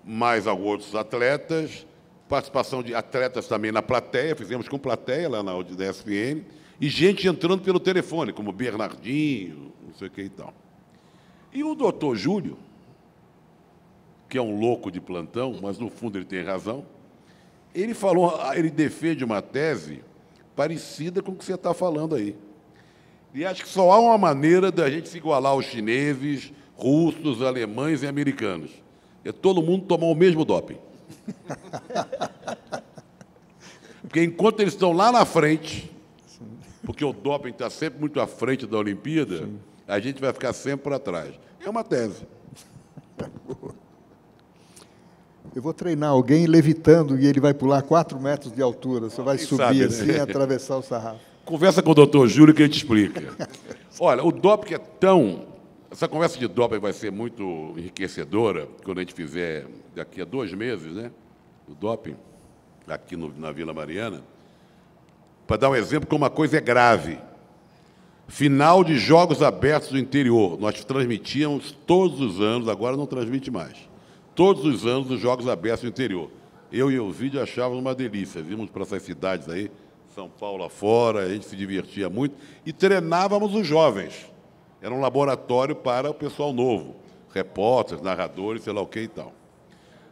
mais alguns atletas, participação de atletas também na plateia, fizemos com plateia lá na ESPN, e gente entrando pelo telefone, como Bernardinho, não sei o que e tal. E o doutor Júlio, que é um louco de plantão, mas no fundo ele tem razão, ele defende uma tese parecida com o que você está falando aí. E acho que só há uma maneira da gente se igualar aos chineses, russos, alemães e americanos. É todo mundo tomar o mesmo doping. Porque enquanto eles estão lá na frente, porque o doping está sempre muito à frente da Olimpíada, sim, a gente vai ficar sempre para trás. É uma tese. Eu vou treinar alguém levitando e ele vai pular 4 metros de altura. Você vai subir sabe, assim e atravessar o sarrafo. Conversa com o doutor Júlio que ele te explica. Olha, o doping é tão... Essa conversa de doping vai ser muito enriquecedora quando a gente fizer, daqui a 2 meses, né? O doping, aqui na Vila Mariana. Para dar um exemplo como uma coisa é grave. Final de Jogos Abertos do Interior. Nós transmitíamos todos os anos, agora não transmite mais. Todos os anos os Jogos Abertos do Interior. Eu e o vídeo achávamos uma delícia. Vimos para essas cidades aí, São Paulo afora, a gente se divertia muito e treinávamos os jovens. Era um laboratório para o pessoal novo, repórteres, narradores, sei lá o que e tal.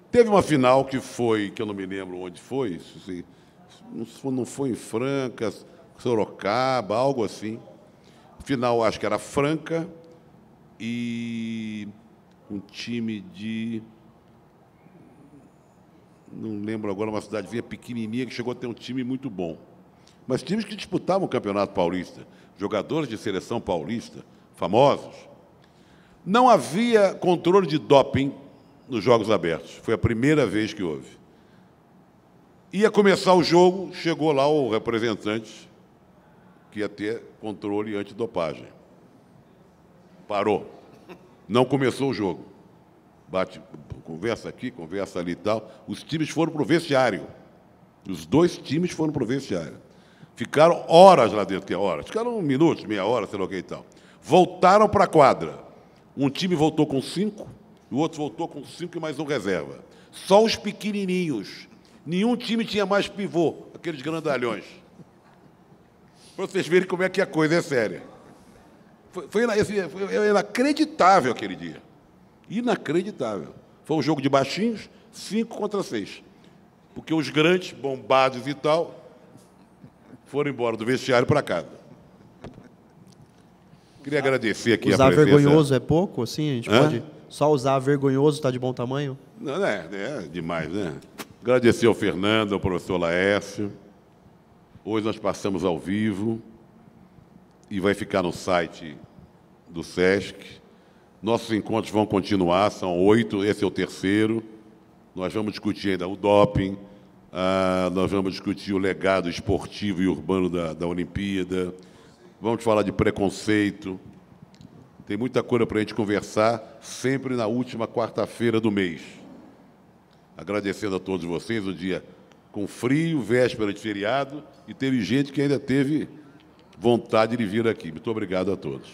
Teve uma final que foi, que eu não me lembro onde foi, não foi em Franca, Sorocaba, algo assim. Final, acho que era Franca e um time de... Não lembro agora, uma cidadezinha pequenininha que chegou a ter um time muito bom. Mas times que disputavam o Campeonato Paulista, jogadores de seleção paulista, famosos. Não havia controle de doping nos Jogos Abertos. Foi a primeira vez que houve. Ia começar o jogo, chegou lá o representante que ia ter controle antidopagem. Parou. Não começou o jogo. Conversa aqui, conversa ali e tal. Os times foram para o vestiário. Os 2 times foram para o vestiário. Ficaram horas lá dentro, ficaram minutos, meia hora, sei lá o que e tal. Voltaram para a quadra. Um time voltou com 5, o outro voltou com 5 e mais um reserva. Só os pequenininhos. Nenhum time tinha mais pivô, aqueles grandalhões. Para vocês verem como é que a coisa é séria. Foi inacreditável aquele dia. Inacreditável. Foi um jogo de baixinhos, 5 contra 6. Porque os grandes, bombados e tal, foram embora do vestiário para casa. Queria agradecer aqui a presença. Usar vergonhoso é pouco, assim? A gente pode só usar vergonhoso, está de bom tamanho? Não, é demais, né? Agradecer ao Fernando, ao professor Laércio. Hoje nós passamos ao vivo e vai ficar no site do SESC. Nossos encontros vão continuar, são 8, esse é o terceiro. Nós vamos discutir ainda o doping, nós vamos discutir o legado esportivo e urbano da Olimpíada, vamos falar de preconceito. Tem muita coisa para a gente conversar, sempre na última quarta-feira do mês. Agradecendo a todos vocês, o dia com frio, véspera de feriado, e teve gente que ainda teve vontade de vir aqui. Muito obrigado a todos.